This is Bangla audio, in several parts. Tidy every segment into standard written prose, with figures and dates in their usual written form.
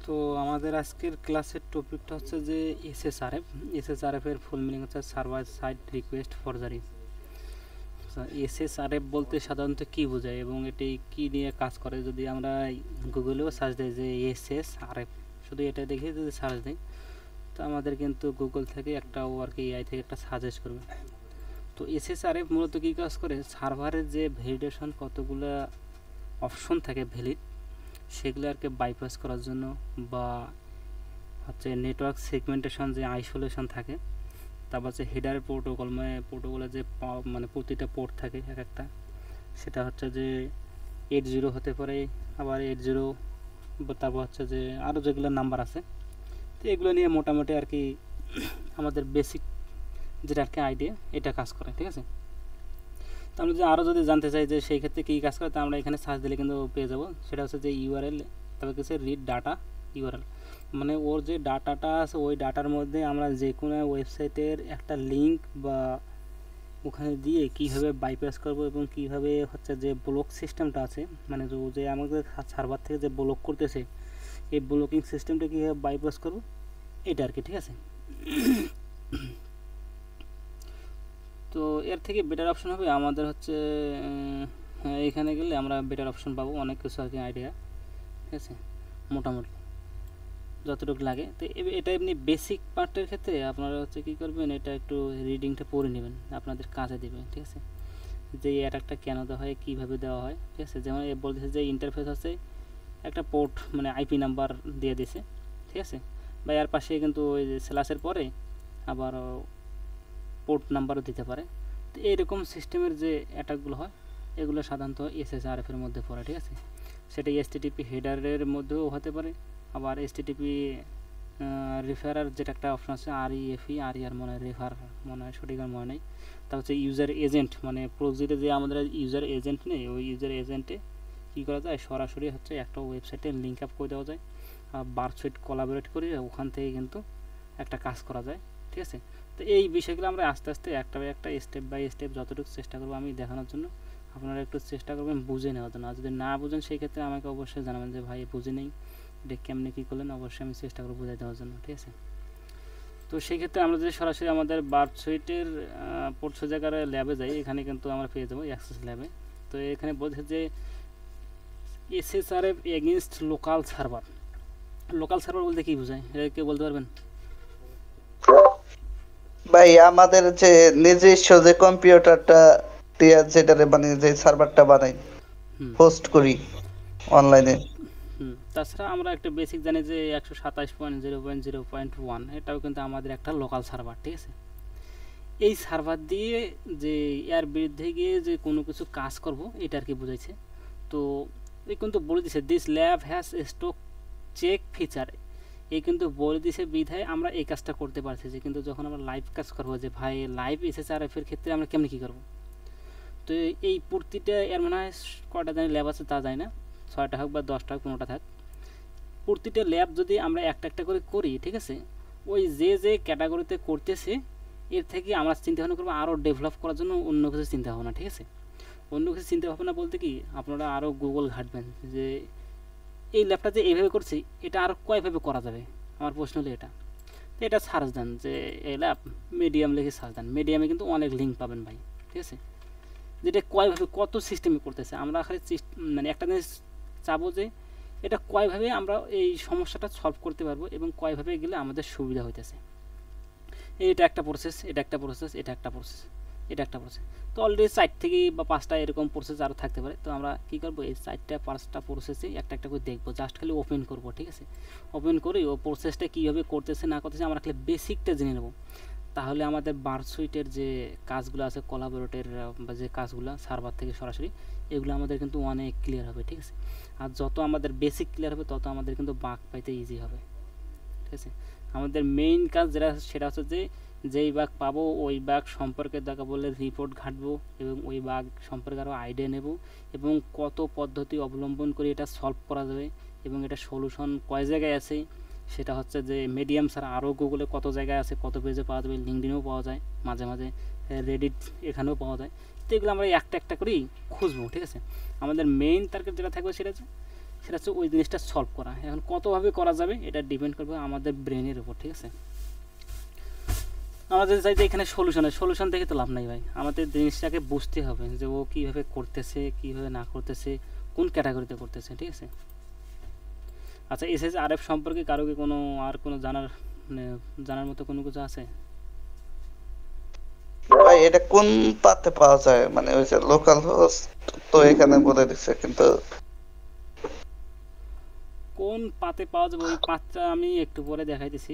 তো আমাদের আজকের ক্লাসের টপিকটা হচ্ছে যে এসএসআরএফ এর ফুল মিনিং হচ্ছে সার্ভার সাইড রিকোয়েস্ট ফরজারি। এসএসআরএফ বলতে সাধারণত কি বোঝায় এবং এটি কি নিয়ে কাজ করে, যদি আমরা গুগলেও সার্চ দিই যে এসএসআরএফ, শুধু এটা দেখে যদি সার্চ দিই তো আমাদের কিন্তু গুগল থেকে একটা ও আর কি এআই থেকে একটা সাজেস্ট করবে। তো এসএসআরএফ মূলত কী কাজ করে, সার্ভারের যে ভ্যালিডেশন কতগুলো অপশন থাকে ভ্যালিড, সেগুলো আর কি বাইপাস করার জন্য, বা হচ্ছে নেটওয়ার্ক সেগমেন্টেশন যে আইসোলেশন থাকে, তারপর হচ্ছে হেডার প্রোটোকল, মানে প্রোটোকলে যে মানে প্রতিটা পোর্ট থাকে এক একটা, সেটা হচ্ছে যে 80 হতে পারে, আবার 80, তারপর হচ্ছে যে আরও যেগুলো নাম্বার আছে। তো এগুলো নিয়ে মোটামুটি আর কি আমাদের বেসিক যেটা আর কি আইডিয়া, এটা কাজ করে, ঠিক আছে। তো আমরা যদি আরও যদি জানতে চাই যে সেই ক্ষেত্রে কী কাজ করে, তা আমরা এখানে সার্চ দিলে কিন্তু পেয়ে যাব। সেটা হচ্ছে যে ইউআরএল, তারপর কিছু রিড ডাটা ইউআরএল, মানে ওর যে ডাটাটা আছে ওই ডাটার মধ্যে আমরা যে কোনো ওয়েবসাইটের একটা লিঙ্ক বা ওখানে দিয়ে কীভাবে বাইপাস করব এবং কীভাবে হচ্ছে যে ব্লক সিস্টেমটা আছে, মানে যে আমাদের সার্ভার থেকে যে ব্লক করতেছে এই ব্লকিং সিস্টেমটা কীভাবে বাইপাস করব, এটা আর কি, ঠিক আছে। তো এর থেকে বেটার অপশন হবে আমাদের হচ্ছে এখানে গেলে আমরা বেটার অপশন পাবো, অনেক কিছু আর কি আইডিয়া, ঠিক আছে, মোটামুটি যতটুকু লাগে। তো এটা এমনি বেসিক পার্টের ক্ষেত্রে আপনারা হচ্ছে কী করবেন, এটা একটু রিডিংটা পড়ে নেবেন, আপনাদের কাজে দেবে, ঠিক আছে, যে অ্যাটাকটা কেন দেওয়া হয়, কীভাবে দেওয়া হয়, ঠিক আছে। যেমন এ বলতেছে যে ইন্টারফেস হচ্ছে একটা পোর্ট মানে আইপি নাম্বার দিয়ে দিছে, ঠিক আছে, বা এর পাশে কিন্তু ওই যে স্ল্যাশের পরে আবার পোর্ট নাম্বারও দিতে পারে। তো এইরকম সিস্টেমের যে অ্যাটাকগুলো হয় এগুলো সাধারণত এসএসআরএফ এর মধ্যে পড়ে, ঠিক আছে। সেটা এসটিটিপি হেডারের মধ্যেও হতে পারে, আবার এসটিটিপি রেফারার যেটা একটা অপশন আছে, আর মনে হয় রেফার, মনে হয় সঠিক আর মনে নেই। তা হচ্ছে ইউজার এজেন্ট, মানে প্রক্সিতে যে আমাদের ইউজার এজেন্ট নেই, ওই ইউজার এজেন্টে কী করা যায়, সরাসরি হচ্ছে একটা ওয়েবসাইটে লিঙ্ক আপ করে দেওয়া যায়, বারসুইট কোলাবোরেট করে ওখান থেকে কিন্তু একটা কাজ করা যায়, ঠিক আছে। তো এই বিষয়গুলো আমরা আস্তে আস্তে একটা বাই একটা স্টেপ বাই স্টেপ যতটুকু চেষ্টা করবো আমি দেখানোর জন্য, আপনারা একটু চেষ্টা করবেন বুঝে নেওয়ার জন্য। আর যদি না বুঝেন সেই ক্ষেত্রে আমাকে অবশ্যই জানাবেন যে ভাই বুঝে নেই, এটা কেমনি কী করলেন, অবশ্যই আমি চেষ্টা করবো বুঝে দেওয়ার জন্য, ঠিক আছে। তো সেই ক্ষেত্রে আমরা যদি সরাসরি আমাদের বারসুইটের পোর্টস জায়গার ল্যাবে যাই, এখানে কিন্তু আমরা পেয়ে যাবো অ্যাক্সেস ল্যাবে। তো এখানে বলছে যে SSRF against local server. Local server বলতে কী বোঝায়, এটা কেউ বলতে পারবেন? ভাই আমাদের যে নিজস্ব যে কম্পিউটারটা দিয়ে যেটারে বানিয়ে যে সার্ভারটা বানাই হোস্ট করি অনলাইনে। তাছাড়া আমরা একটা বেসিক জানি যে 127.0.0.1 এটাও কিন্তু আমাদের একটা লোকাল সার্ভার, ঠিক আছে। এই সার্ভার দিয়ে যে এর বিরুদ্ধে গিয়ে যে কোনো কিছু কাজ করব এটা আর কি বুঝাইছে। তো এই কিন্তু বলে দিছে this lab has stock check feature, এই কিন্তু বলে দিছে বিধায় আমরা এই কাজটা করতে পারছি। যে কিন্তু যখন আমরা লাইভ কাজ করবো, যে ভাই লাইভ এসএসআরএফ এর ক্ষেত্রে আমরা কেমনি কী করবো, তো এই প্রতিটা এর মনে হয় কয়টা জানি ল্যাব আছে তা যায় না, 6টা হোক বা 10টা হোক 15টা থাক, প্রতিটা ল্যাব যদি আমরা একটা একটা করে করি, ঠিক আছে, ওই যে যে ক্যাটাগরিতে করতেছে এর থেকে আমরা চিন্তা ভাবনা করবো আরও ডেভেলপ করার জন্য অন্য কিছু চিন্তা ভাবনা, ঠিক আছে। অন্য কিছু চিন্তা ভাবনা বলতে কি, আপনারা আরও গুগল ঘাটবেন যে এই ল্যাবটা যে এইভাবে করছি এটা আরও কয়ভাবে করা যাবে, আমার প্রশ্ন হলো এটা। তো এটা সার্চ দেন যে এই ল্যাব মিডিয়াম লিখে সার্চ দেন, মিডিয়ামে কিন্তু অনেক লিঙ্ক পাবেন ভাই, ঠিক আছে, যেটা কয়ভাবে কত সিস্টেমে করতেছে। আমরা খালি মানে একটা জিনিস চাবো যে এটা কয়ভাবে আমরা এই সমস্যাটা সলভ করতে পারবো এবং কয়ভাবে গেলে আমাদের সুবিধা হইতেছে। এটা একটা প্রসেস, এটা একটা প্রসেস, এটা একটা প্রসেস, এটা একটা প্রসেস। তো অলরেডি 4 থেকে বা 5টা এরকম প্রসেস আরও থাকতে পারে। তো আমরা কী করবো, এই 4টা 5টা প্রসেসে একটা একটা করে দেখবো, জাস্ট খালি ওপেন করবো, ঠিক আছে। ওপেন করে ও প্রসেসটা কীভাবে করতেছে না করতেছে আমরা খালি বেসিকটা জেনে নেবো। তাহলে আমাদের বারসুইটের যে কাজগুলো আছে কোলাবোরেটের বা যে কাজগুলো সার্ভার থেকে সরাসরি, এগুলো আমাদের কিন্তু অনেক ক্লিয়ার হবে, ঠিক আছে। আর যত আমাদের বেসিক ক্লিয়ার হবে তত আমাদের কিন্তু বাগ পাইতে ইজি হবে, ঠিক আছে। আমাদের মেইন কাজ যেটা সেটা হচ্ছে যে যেই বাগ পাবো ওই বাগ সম্পর্কে দেখা বললে রিপোর্ট ঘাটবো এবং ওই বাগ সম্পর্কে আরও আইডিয়া নেব এবং কত পদ্ধতি অবলম্বন করে এটা সলভ করা যাবে এবং এটা সলিউশন কয় জায়গায় আছে, সেটা হচ্ছে যে মিডিয়াম ছাড়া আরও গুগলে কত জায়গায় আছে, কত পেজে পাওয়া যাবে, লিঙ্কডিনেও পাওয়া যায়, মাঝে মাঝে রেডিট এখানেও পাওয়া যায়। তো এগুলো আমরা একটা একটা করেই খুঁজবো, ঠিক আছে। আমাদের মেইন টার্গেট যেটা থাকবে সেটা হচ্ছে সেটা হচ্ছে ওই জিনিসটা সলভ করা। এখন কতভাবে করা যাবে এটা ডিপেন্ড করবে আমাদের ব্রেনের উপর, ঠিক আছে। আমাদের চাই যে এখানে সলিউশন দেখে তো লাভ নাই ভাই, আমাদের জিনিসটাকে বুঝতে হবে যে ও কীভাবে করতেছে, কীভাবে না করতেছে, কোন ক্যাটাগরিতে করতেছে, ঠিক আছে। আচ্ছা, SSRF সম্পর্কে কারো কি কোনো আর কোনো জানার মতো কোনো কিছু আছে? ভাই এটা কোন পাতে পাওয়া যায়, মানে ওই যে লোকাল হোস্ট তো এখানে বলে দিচ্ছে, কিন্তু কোন পাতে পাওয়া যাবে ওই পাতটা আমি একটু পরে দেখাইতেছি।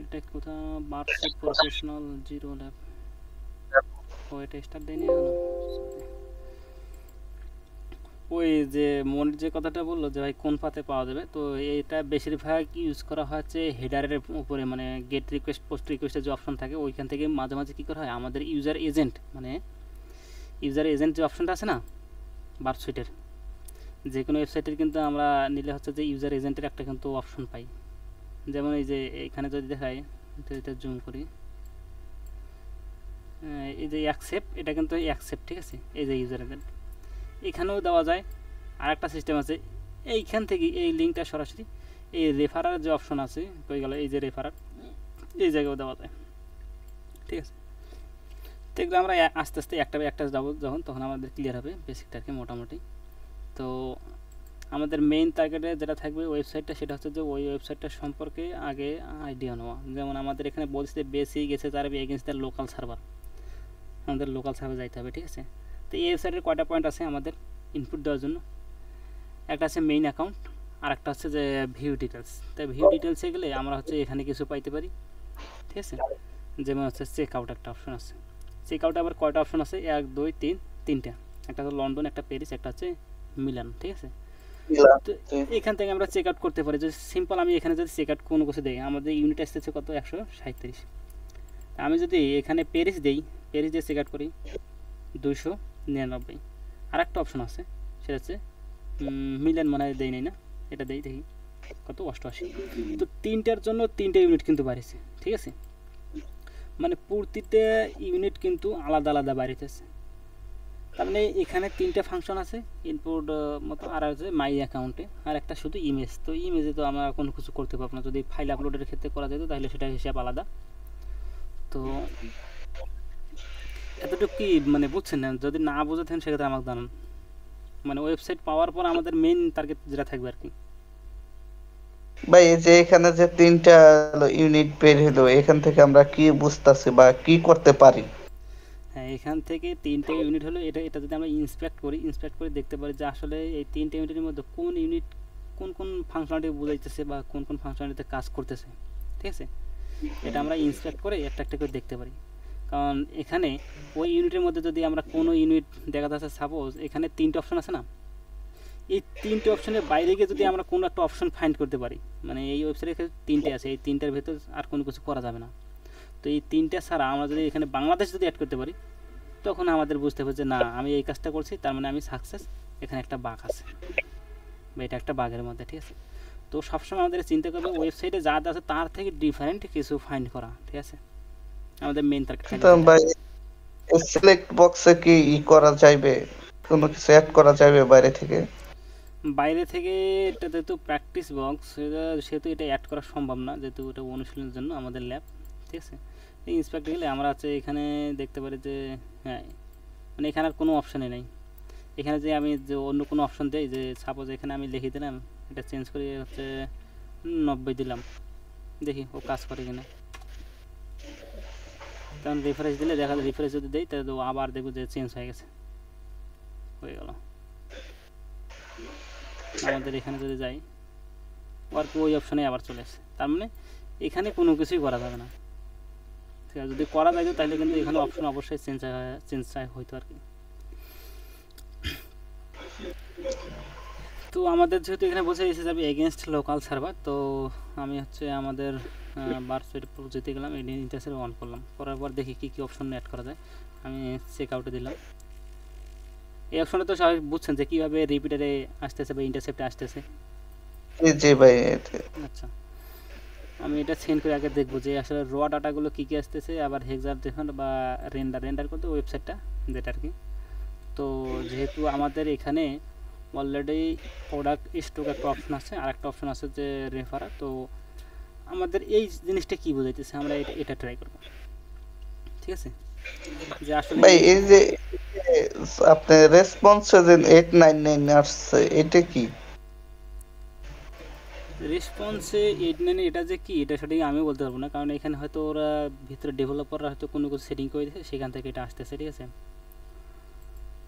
এটা কোথা বার্সেট প্রফেশনাল জিরো ল্যাব, ও এটা স্টার্ট দেয়নি এখনো। ওই যে মনির যে কথাটা বললো যে ভাই কোন পাতে পাওয়া যাবে, তো এটা বেশিরভাগ ইউজ করা হচ্ছে হেডারের উপরে, মানে গেট রিকোয়েস্ট পোস্ট রিকোয়েস্টের যে অপশন থাকে ওইখান থেকে মাঝে মাঝে কী করা হয় আমাদের ইউজার এজেন্ট, মানে ইউজার এজেন্ট যে অপশনটা আছে না বার্সুইটের, যে কোনো ওয়েবসাইটের কিন্তু আমরা নিলে হচ্ছে যে ইউজার এজেন্টের একটা কিন্তু অপশন পাই। যেমন এই যে এখানে যদি দেখাই, এটা জুম করি, এই যে অ্যাকসেপ্ট, এটা কিন্তু অ্যাকসেপ্ট, ঠিক আছে। এই যে ইউজার এজেন্ট এখানেও দেওয়া যায়। আর একটা সিস্টেম আছে এইখান থেকে এই লিঙ্কটা সরাসরি এই রেফারার যে অপশন আছে হয়ে গেল, এই যে রেফারার এই জায়গাও দেওয়া যায়, ঠিক আছে। তো এগুলো আমরা আস্তে আস্তে একটা বাই একটা যাবো যখন, তখন আমাদের ক্লিয়ার হবে বেসিকটাকে মোটামুটি। তো আমাদের মেইন টার্গেটে যেটা থাকবে ওয়েবসাইটটা, সেটা হচ্ছে যে ওই ওয়েবসাইটটা সম্পর্কে আগে আইডিয়া নেওয়া। যেমন আমাদের এখানে বলছে বেসিক গেছে তার এগেনস্ট দ্য লোকাল সার্ভার, আমাদের লোকাল সার্ভার যাইতে হবে, ঠিক আছে। তো এই ওয়েবসাইটের কয়টা পয়েন্ট আছে আমাদের ইনপুট দেওয়ার জন্য, একটা আছে মেইন অ্যাকাউন্ট, আর একটা হচ্ছে যে ভিউ ডিটেলস। তাই ভিউ ডিটেলসে গেলে আমরা হচ্ছে এখানে কিছু পাইতে পারি, ঠিক আছে। যেমন হচ্ছে চেক আউট একটা অপশন আছে, চেক আউটে আবার কয়টা অপশন আছে, 1 2 3 তিনটা, একটা হচ্ছে লন্ডন, একটা প্যারিস, একটা হচ্ছে মিলান, ঠিক আছে। তো এখান থেকে আমরা চেক আউট করতে পারি। যদি সিম্পল আমি এখানে যদি চেক আউট কোনো কিছু দিই, আমাদের ইউনিট আসতেছে কত 137। আমি যদি এখানে প্যারিস দিই, প্যারিস দিয়ে চেক আউট করি 299। আর একটা অপশন আছে সেটা হচ্ছে মিলান, মনে হয় দেই নাই না, এটা দেই দেখি কত 88। তো তিনটার জন্য তিনটে ইউনিট কিন্তু বাড়িছে, ঠিক আছে। মানে প্রতিটা ইউনিট কিন্তু আলাদা আলাদা বাড়িতেছে। তার মানে এখানে তিনটা ফাংশন আছে ইনপুট মতো, আর আছে মাই অ্যাকাউন্টে, আর একটা শুধু ইমেজ। তো ইমেজে তো আমরা কোনো কিছু করতে পারবো না, যদি ফাইল আপলোডের ক্ষেত্রে করা যেত তাহলে সেটা হিসাব আলাদা। তো এতটুকু কি মানে বুঝছেন না? যদি না বুঝে থাকেন সেক্ষেত্রে আমাকে জানান। মানে ওয়েবসাইট পাওয়ার পর আমাদের মেইন টার্গেট যেটা থাকবে আর কি। ভাই এই যে এখানে যে তিনটা ইউনিট বের হলো, এখান থেকে আমরা কি বুঝতাছি বা কি করতে পারি? হ্যাঁ, এখান থেকে তিনটে ইউনিট হলো, এটা যদি আমরা ইন্সপেক্ট করে দেখতে পারি যে আসলে এই তিনটে ইউনিটের মধ্যে কোন ইউনিট কোন কোন ফাংশনালিটি বুঝাইতেছে বা কোন কোন ফাংশনালিটিতে কাজ করতেছে, ঠিক আছে। এটা আমরা ইন্সপেক্ট করে একটা একটা করে দেখতে পারি। কারণ এখানে ওই ইউনিটের মধ্যে যদি আমরা কোনো ইউনিট দেখা যাচ্ছে, সাপোজ এখানে তিনটে অপশন আছে না, এই তিনটে অপশনের বাইরে গিয়ে যদি আমরা কোনো একটা অপশন ফাইন্ড করতে পারি, মানে এই ওয়েবসাইটে তিনটে আছে, এই তিনটার ভেতর আর কোনো কিছু করা যাবে না। তো এই তিনটে ছাড়া আমরা যদি এখানে বাংলাদেশ যদি অ্যাড করতে পারি, তখন আমাদের বুঝতে হবে যে না, আমি এই কাজটা করছি, তার মানে আমি সাকসেস, এখানে একটা বাগ আছে বা এটা একটা বাগের মধ্যে, ঠিক আছে। তো সবসময় আমাদের চিন্তা করবে ওয়েবসাইটে যা আছে তার থেকে ডিফারেন্ট কিছু ফাইন্ড করা, ঠিক আছে। আমাদের মেইন টার্গেট। ভাই সিলেক্ট বক্সে কি করা যাবে, কোনো কিছু অ্যাড করা যাবে বাইরে থেকে? বাইরে থেকে এটা যেহেতু প্র্যাকটিস বক্স, সেহেতু এটা অ্যাড করা সম্ভব না, যেহেতু এটা অনুশীলনের জন্য আমাদের ল্যাব, ঠিক আছে। এই ইন্সপেক্ট গেলে আমরা আছে এখানে দেখতে পারি যে হ্যাঁ, মানে এখানে আর কোনো অপশানই নেই। এখানে যে আমি যে অন্য কোনো অপশন দিই, যে সাপোজ এখানে আমি লিখে দিলাম, এটা চেঞ্জ করে হচ্ছে 90 দিলাম, দেখি ও কাজ করে কিনা। কারণ রিফ্রেশ দিলে দেখা যায়, রিফ্রেশ যদি দেই তাহলে আবার দেখবো যে চেঞ্জ হয়ে গেছে, হয়ে গেল। আমাদের এখানে যদি যাই, আর ওই অপশানে আবার চলে আসে, তার মানে এখানে কোনো কিছুই করা যাবে না, ঠিক আছে। যদি করা যায় তাহলে কিন্তু এখানে অপশন অবশ্যই চেঞ্জ হইতো আর কি। তো আমাদের যেহেতু এখানে বসে এসে যাবে এগেনস্ট লোকাল সার্ভার, তো আমি হচ্ছে আমাদের বার্সুইট যেতে গেলাম, এই ইন্টারসেট অন করলাম, করার পর দেখি কী কী অপশন অ্যাড করা যায়। আমি চেক আউটে দিলাম। এই অপশনটা তো সবাই বুঝছেন যে কীভাবে রিপিটারে আসতেছে বা ইন্টারসেপ্টে আসতেছে। জি ভাই। আচ্ছা, আমি এটা সেন্ড করে আগে দেখবো যে আসলে র ডাটাগুলো কী কী আসতেছে, আবার হেক্সাডেসিমাল বা রেন্ডার করতে ওয়েবসাইটটা যেটা আর কি। তো যেহেতু আমাদের এখানে অলরেডি প্রোডাক্ট স্টক একটা অপশন আছে, আর একটা অপশন আছে যে রেফার। তো আমাদের এই জিনিসটা কি বোঝাইতেছে, আমরা এটা ট্রাই করব, ঠিক আছে? যে আসলে ভাই এই যে আপনার রেসপন্স যে 899 আসছে এটা কি? রেসপন্সে 89 এটা যে কি, এটা সঠিক আমি বলতে পারবো না, কারণ এখানে হয়তো ওরা ভিতরে ডেভেলপাররা হয়তো কোনো কিছু সেটিং করে দিয়েছে, সেখান থেকে এটা আসতেছে, ঠিক আছে?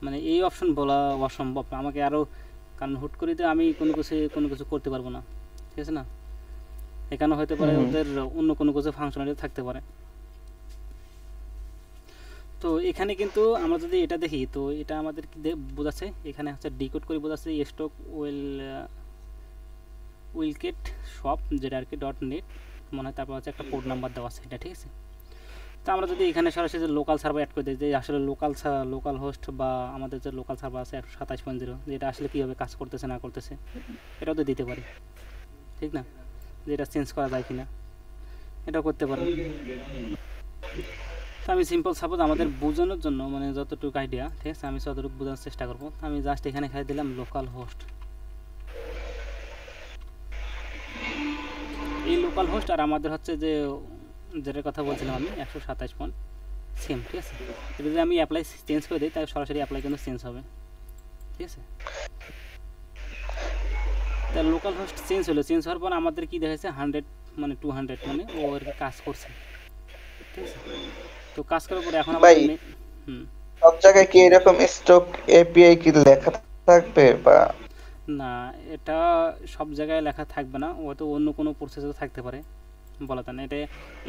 মানে এই অপশন বলা অসম্ভব আমাকে আরও, কারণ হুট করে তো আমি কোনো কিছু করতে পারবো না, ঠিক আছে না? এখানে হয়তো পারে ওদের অন্য কোনো কিছু ফাংশনালিটি থাকতে পারে। তো এখানে কিন্তু আমরা যদি এটা দেখি, তো এটা আমাদের কি বোঝাচ্ছে, এখানে হচ্ছে ডিকোড করে বোঝাচ্ছে স্টক উইলকেট শপ যেটা আর কি .net মনে হয়, তারপর হচ্ছে একটা পোর্ট নাম্বার দেওয়া আছে এটা, ঠিক আছে? তো আমরা যদি এখানে সরাসরি লোকাল সার্ভার অ্যাড করে দিই, যে আসলে লোকাল হোস্ট বা আমাদের যে লোকাল সার্ভার আছে 127.0, যেটা আসলে কীভাবে কাজ করতেছে না করতেছে এটাও তো দিতে পারি, ঠিক না? যে এটা চেঞ্জ করা যায় কিনা এটাও করতে পারি। তো আমি সিম্পল সাপোজ আমাদের বোঝানোর জন্য মানে যতটুকু আইডিয়া, ঠিক আছে, আমি ততটুকু বোঝানোর চেষ্টা করবো। আমি জাস্ট এখানে খাই দিলাম লোকাল হোস্ট, এই লোকাল হোস্ট আর আমাদের হচ্ছে যে যেটার কথা বলছিলাম আমি 127 সেম, ঠিক আছে? এবার যদি আমি অ্যাপ্লাই চেঞ্জ করে দিই, তাহলে সরাসরি অ্যাপ্লাই কিন্তু চেঞ্জ হবে, ঠিক আছে? তাহলে লোকাল হোস্ট চেঞ্জ হওয়ার পর আমাদের কি দেখাচ্ছে 100 মানে 200 মানে ও আর কি কাজ করছে, ঠিক আছে? তো কাজ করার পরে এখন ভাই আমাদের সব জায়গায় কি এরকম স্টক এপিআই কি লেখা থাকবে বা না, এটা সব জায়গায় লেখা থাকবে না, হয়তো অন্য কোনো প্রসেসে থাকতে পারে, বলা যায় না। এটা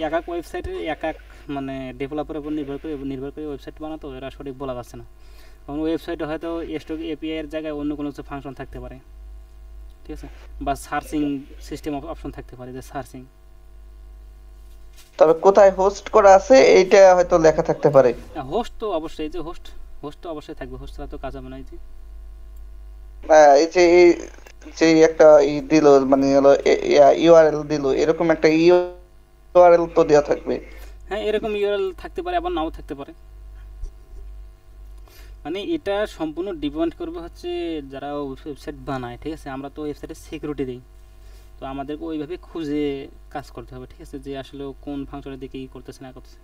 এক এক ওয়েবসাইটের এক এক মানে ডেভেলপারের উপর নির্ভর করে ওয়েবসাইট বানাতো, এরা সঠিক বলা যাচ্ছে না। কারণ ওয়েবসাইটে হয়তো স্টক এপিআই এর জায়গায় অন্য কোনো কিছু ফাংশন থাকতে পারে, ঠিক আছে? বা সার্চিং সিস্টেম অপশন থাকতে পারে, যে সার্চিং। তবে কোথায় হোস্ট করা আছে এইটা হয়তো লেখা থাকতে পারে। হোস্ট তো অবশ্যই, যে হোস্ট তো অবশ্যই থাকবে, হোস্ট ছাড়া তো কাজ হবে না। এই যে এই যে যে একটা দিল মানে হলো ইউআরএল দিল, এরকম একটা ইউআরএল তো দেওয়া থাকবে। হ্যাঁ, এরকম ইউআরএল থাকতে পারে, আবার নাও থাকতে পারে। মানে এটা সম্পূর্ণ ডিপেন্ড করবে হচ্ছে যারা ওয়েবসাইট বানায়, ঠিক আছে? আমরা তো ওয়েবসাইটের সিকিউরিটি দিই, তো আমাদেরকে ওইভাবে খুঁজে কাজ করতে হবে, ঠিক আছে? যে আসলে কোন ফাংশনের দিকে ই করতেছে না করতেছে।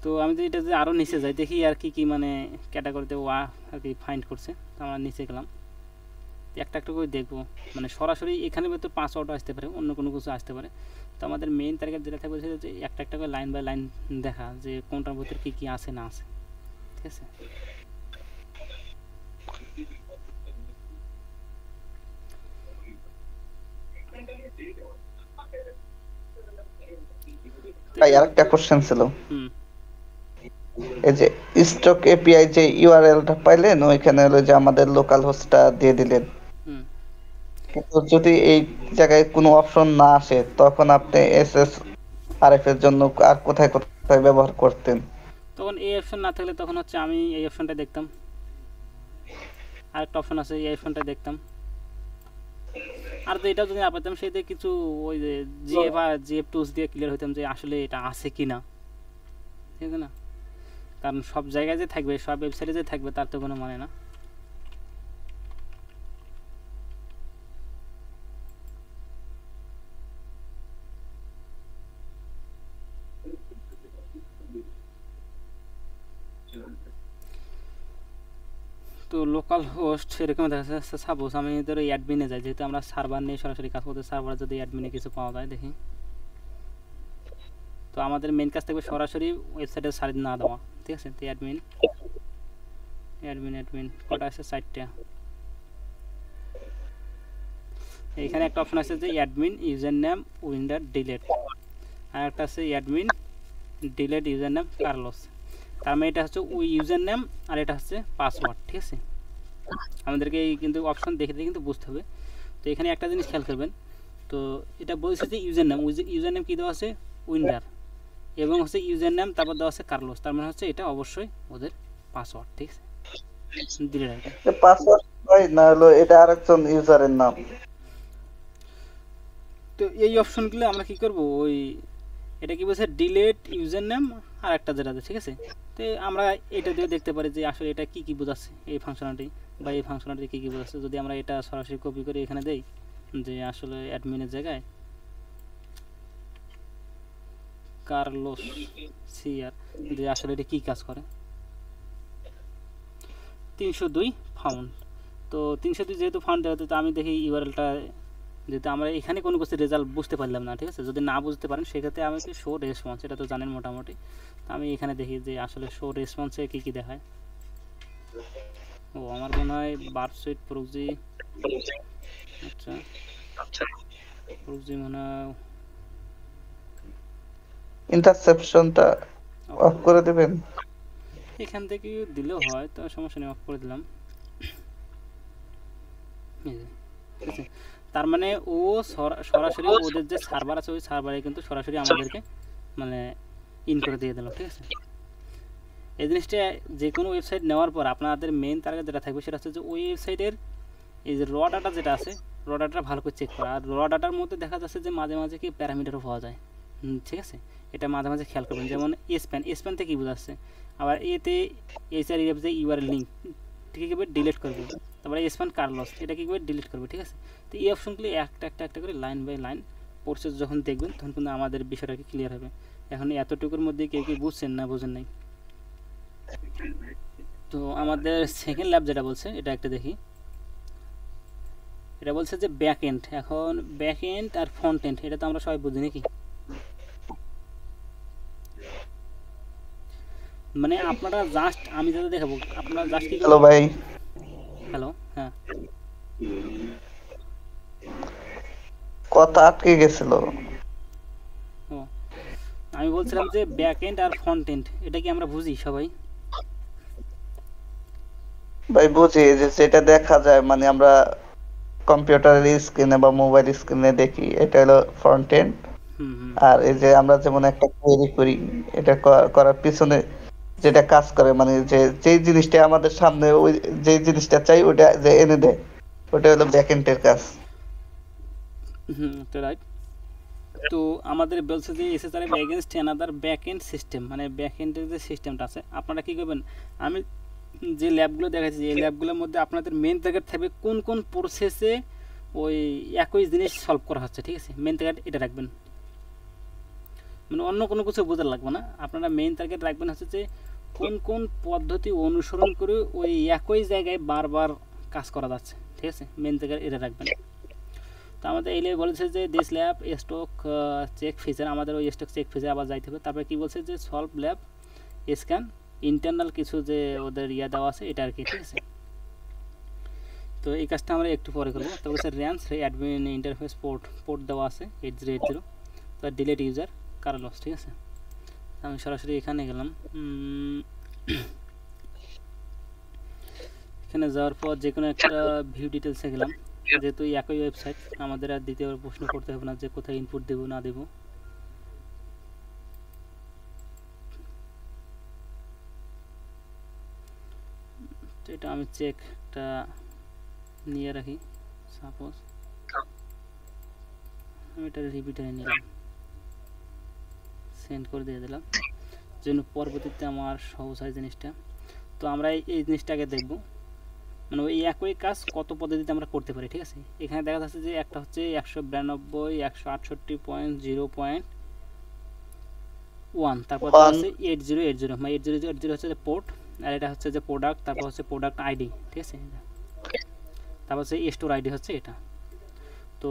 তো আমি যদি এটা যে আরও নিচে যাই, দেখি আর কি মানে ক্যাটাগরিতে ও আর কি ফাইন্ড করছে। তো আমরা নিচে গেলাম, একটা একটা করে দেখবো, মানে সরাসরি এখানে হয়তো পাসওয়ার্ডও আসতে পারে, অন্য কোনো কিছু আসতে পারে। তো আমাদের মেইন টার্গেট যেটা থাকবে সেটা হচ্ছে একটা একটা করে লাইন বাই লাইন দেখা, যে কোনটার ভিতরে কী কী আছে না আছে, ঠিক আছে? ভাই আরেকটা কোশ্চেন ছিল, হুম, এই যে স্টক এপিআই যে ইউআরএলটা পাইলেন ওইখানে হলো যে আমাদের লোকাল হোস্টটা দিয়ে দিলেন, হুম। কিন্তু যদি এই জায়গায় কোনো অপশন না আসে তখন আপনি এসএসআরএফ এর জন্য আর কোথায় কোথায় ব্যবহার করতেন? তখন এই অপশন না থাকলে তখন হচ্ছে আমি এই অপশনটা দেখতাম, আরেকটা অপশন আছে এই অপশনটা দেখতাম। আর তো এটা যদি না পেতাম, সেটা কিছু ওই যে জিএফ টুলস দিয়ে ক্লিয়ার হইতাম যে আসলে এটা আছে কি না, ঠিক আছে না? কারণ সব জায়গায় যে থাকবে, সব ওয়েবসাইটে যে থাকবে তার তো কোনো মানে না। তো লোকাল হোস্ট এরকম দেখা যাচ্ছে, সাপোজ আমি ধরো অ্যাডমিনে যাই, যেহেতু আমরা সার্ভার নিয়ে সরাসরি কাজ করতে, সার্ভার যদি অ্যাডমিনে কিছু পাওয়া যায় দেখি। তো আমাদের মেন কাজ থাকবে সরাসরি ওয়েবসাইটে সার্চ না দেওয়া, ঠিক আছে? তো অ্যাডমিন কটা আছে? 4টা। এইখানে একটা অপশন আছে যে admin user name wiener delete, আর একটা আছে admin delete user name Carlos. তার মানে এটা হচ্ছে ওই ইউজার নেম আর এটা হচ্ছে পাসওয়ার্ড, ঠিক আছে? আমাদেরকে এই কিন্তু অপশন দেখে দেখে কিন্তু বুঝতে হবে। তো এখানে একটা জিনিস খেয়াল করবেন, তো এটা বলছে যে ইউজার নেম কী দেওয়া আছে? উইন্ডার, এবং হচ্ছে ইউজার নেম তারপর দেওয়া আছে কার্লোস, তার মানে হচ্ছে এটা অবশ্যই ওদের পাসওয়ার্ড, ঠিক আছে? দিলে আর কি পাসওয়ার্ড হয় না হলো এটা আরেকজন ইউজারের নাম। তো এই অপশনগুলো আমরা কি করব, ওই এটা কি বলছে ডিলেট ইউজার নেম আর একটা যেটা আছে, ঠিক আছে? তো আমরা এটা দিয়ে দেখতে পারি যে আসলে এটা কি কি বোঝাচ্ছে এই ফাংশনালিটি, বা এই ফাংশনালিটি কী কী বোঝাচ্ছে। যদি আমরা এটা সরাসরি কপি করে এখানে দেই যে আসলে অ্যাডমিনের জায়গায় কার্লোস সিআর, যে আসলে এটা কী কাজ করে। 302 ফাউন্ড। তো 302 যেহেতু ফাউন্ড দেওয়া, তো আমি দেখি ইউআরএলটা, যেহেতু আমরা এখানে কোনো কিছু রেজাল্ট বুঝতে পারলাম না, ঠিক আছে। যদি না বুঝতে পারেন সেক্ষেত্রে আমাকে শো রেসপন্স, এটা তো জানেন মোটামুটি। তো আমি এখানে দেখি যে আসলে শো রেসপন্সে কী কী দেখায়। ও আমার মনে হয় বারসুইট প্রক্সি, আচ্ছা প্রক্সি মনে হয় ইন্টারসেপশনটা অফ করে দেবেন, এখান থেকে দিলেও হয়, তো সমস্যা নেই, অফ করে দিলাম। ঠিক আছে, তার মানে ও সরাসরি ওদের যে সার্ভার আছে ওই সার্ভারে কিন্তু সরাসরি আমাদেরকে মানে ইন করে দিয়ে দিল, ঠিক আছে। এই জিনিসটা যে কোনো ওয়েবসাইট নেওয়ার পর আপনাদের মেইন টার্গেট যেটা থাকবে সেটা হচ্ছে যে ওই ওয়েবসাইটের এই যে র ডাটা যেটা আছে, র ডাটা ভালো করে চেক করা। আর র ডাটার মধ্যে দেখা যাচ্ছে যে মাঝে মাঝে কি প্যারামিটারও পাওয়া যায়, ঠিক আছে। এটা মাঝে মাঝে খেয়াল করবেন। যেমন স্প্যান থেকে কী বোঝাচ্ছে, আবার এতে এইচআরইএফ যে ইউআরএল লিঙ্ক ঠিক কীভাবে ডিলিট করবে, তারপরে স্প্যান কার্লস এটা কীভাবে ডিলিট করবে, ঠিক আছে। তো এই অপশনগুলি একটা করে লাইন বাই লাইন প্রসেস যখন দেখবেন তখন কিন্তু আমাদের বিষয়টা ক্লিয়ার হবে। এখন এতটুকুর মধ্যে কেউ কি বুঝছেন না বুঝেন নাই। তো আমাদের সেকেন্ড ল্যাব যেটা বলছে এটা একটা দেখি। এটা বলছে যে ব্যাক এন্ড। এখন ব্যাক এন্ড আর ফ্রন্ট এন্ড এটা তো আমরা সবাই বুঝি নাকি। মানে আপনারা জাস্ট, আমি যেটা দেখাবো আপনারা জাস্ট কি, হ্যালো ভাই, হ্যালো, হ্যাঁ কথা আটকে গেছিল। ও আমি বলছিলাম যে ব্যাক এন্ড আর ফ্রন্ট এন্ড এটা কি আমরা বুঝি সবাই? ভাই বুঝি, যে যেটা দেখা যায় মানে আমরা কম্পিউটারের স্ক্রিনে বা মোবাইল স্ক্রিনে দেখি, এটা হলো ফ্রন্ট এন্ড। আর এই যে আমরা যেমন একটা কোয়েরি করি, এটা করার পিছনে যেটা কাজ করে, মানে যে জিনিসটা আমাদের সামনে, ওই যে জিনিসটা চাই ওটা যে এনে দেয়, ওটা হলো ব্যাক এন্ডের কাজ। তো রাইট। তো আমাদের বলছে যে SSRF against another back end system, মানে ব্যাক এন্ডের যে সিস্টেমটা আছে আপনারা কী করবেন, আমি যে ল্যাবগুলো দেখাচ্ছি এই ল্যাবগুলোর মধ্যে আপনাদের মেন টার্গেট থাকবে কোন কোন প্রসেসে ওই একই জিনিস সলভ করা হচ্ছে, ঠিক আছে। মেন টার্গেট এটা রাখবেন, মানে অন্য কোনো কিছু বোঝার লাগবে না। আপনারা মেইন টার্গেট রাখবেন হচ্ছে যে কোন কোন পদ্ধতি অনুসরণ করে ওই একই জায়গায় বারবার কাজ করা যাচ্ছে, ঠিক আছে। মেইন টার্গেট এটা রাখবেন। তো আমাদের এই ল্যাব বলেছে যে this lab stock check feature, আমাদের ওই স্টক চেক ফিচার আবার যাইতে হবে। তারপরে কী বলছে যে সলভ ল্যাব স্ক্যান ইন্টারনাল কিছু যে ওদের ইয়া দেওয়া আছে এটা আর কি, ঠিক আছে। তো এই কাজটা আমরা একটু পরে করবো। তো বলছে র্যান্স অ্যাডমিন ইন্টারফেস পোর্ট দেওয়া আছে 8080, তো ডিলেট ইউজার কার্লস, ঠিক আছে। আমি সরাসরি এখানে গেলাম। এখানে যাওয়ার পর যে কোনো একটা ভিউ ডিটেলসে গেলাম। যেহেতু একই ওয়েবসাইট আমাদের আর দ্বিতীয় প্রশ্ন করতে হবে না যে কোথায় ইনপুট দেবো না দেবো। তো এটা আমি চেকটা নিয়ে রাখি, সাপোজ আমি এটা রিপিটারে নিলাম, সেন্ড করে দিয়ে দিলাম, যেন পরবর্তীতে আমার সহজ হয় জিনিসটা। তো আমরা এই জিনিসটাকে দেখব, মানে ওই একই কাজ কত পদ্ধতিতে আমরা করতে পারি, ঠিক আছে। এখানে দেখা যাচ্ছে যে একটা হচ্ছে 192 168.0.1, তারপর আছে 8080, মানে 8080 হচ্ছে যে পোর্ট, আর এটা হচ্ছে যে প্রোডাক্ট, তারপর হচ্ছে প্রোডাক্ট আইডি, ঠিক আছে। তারপর হচ্ছে স্টোর আইডি হচ্ছে এটা। তো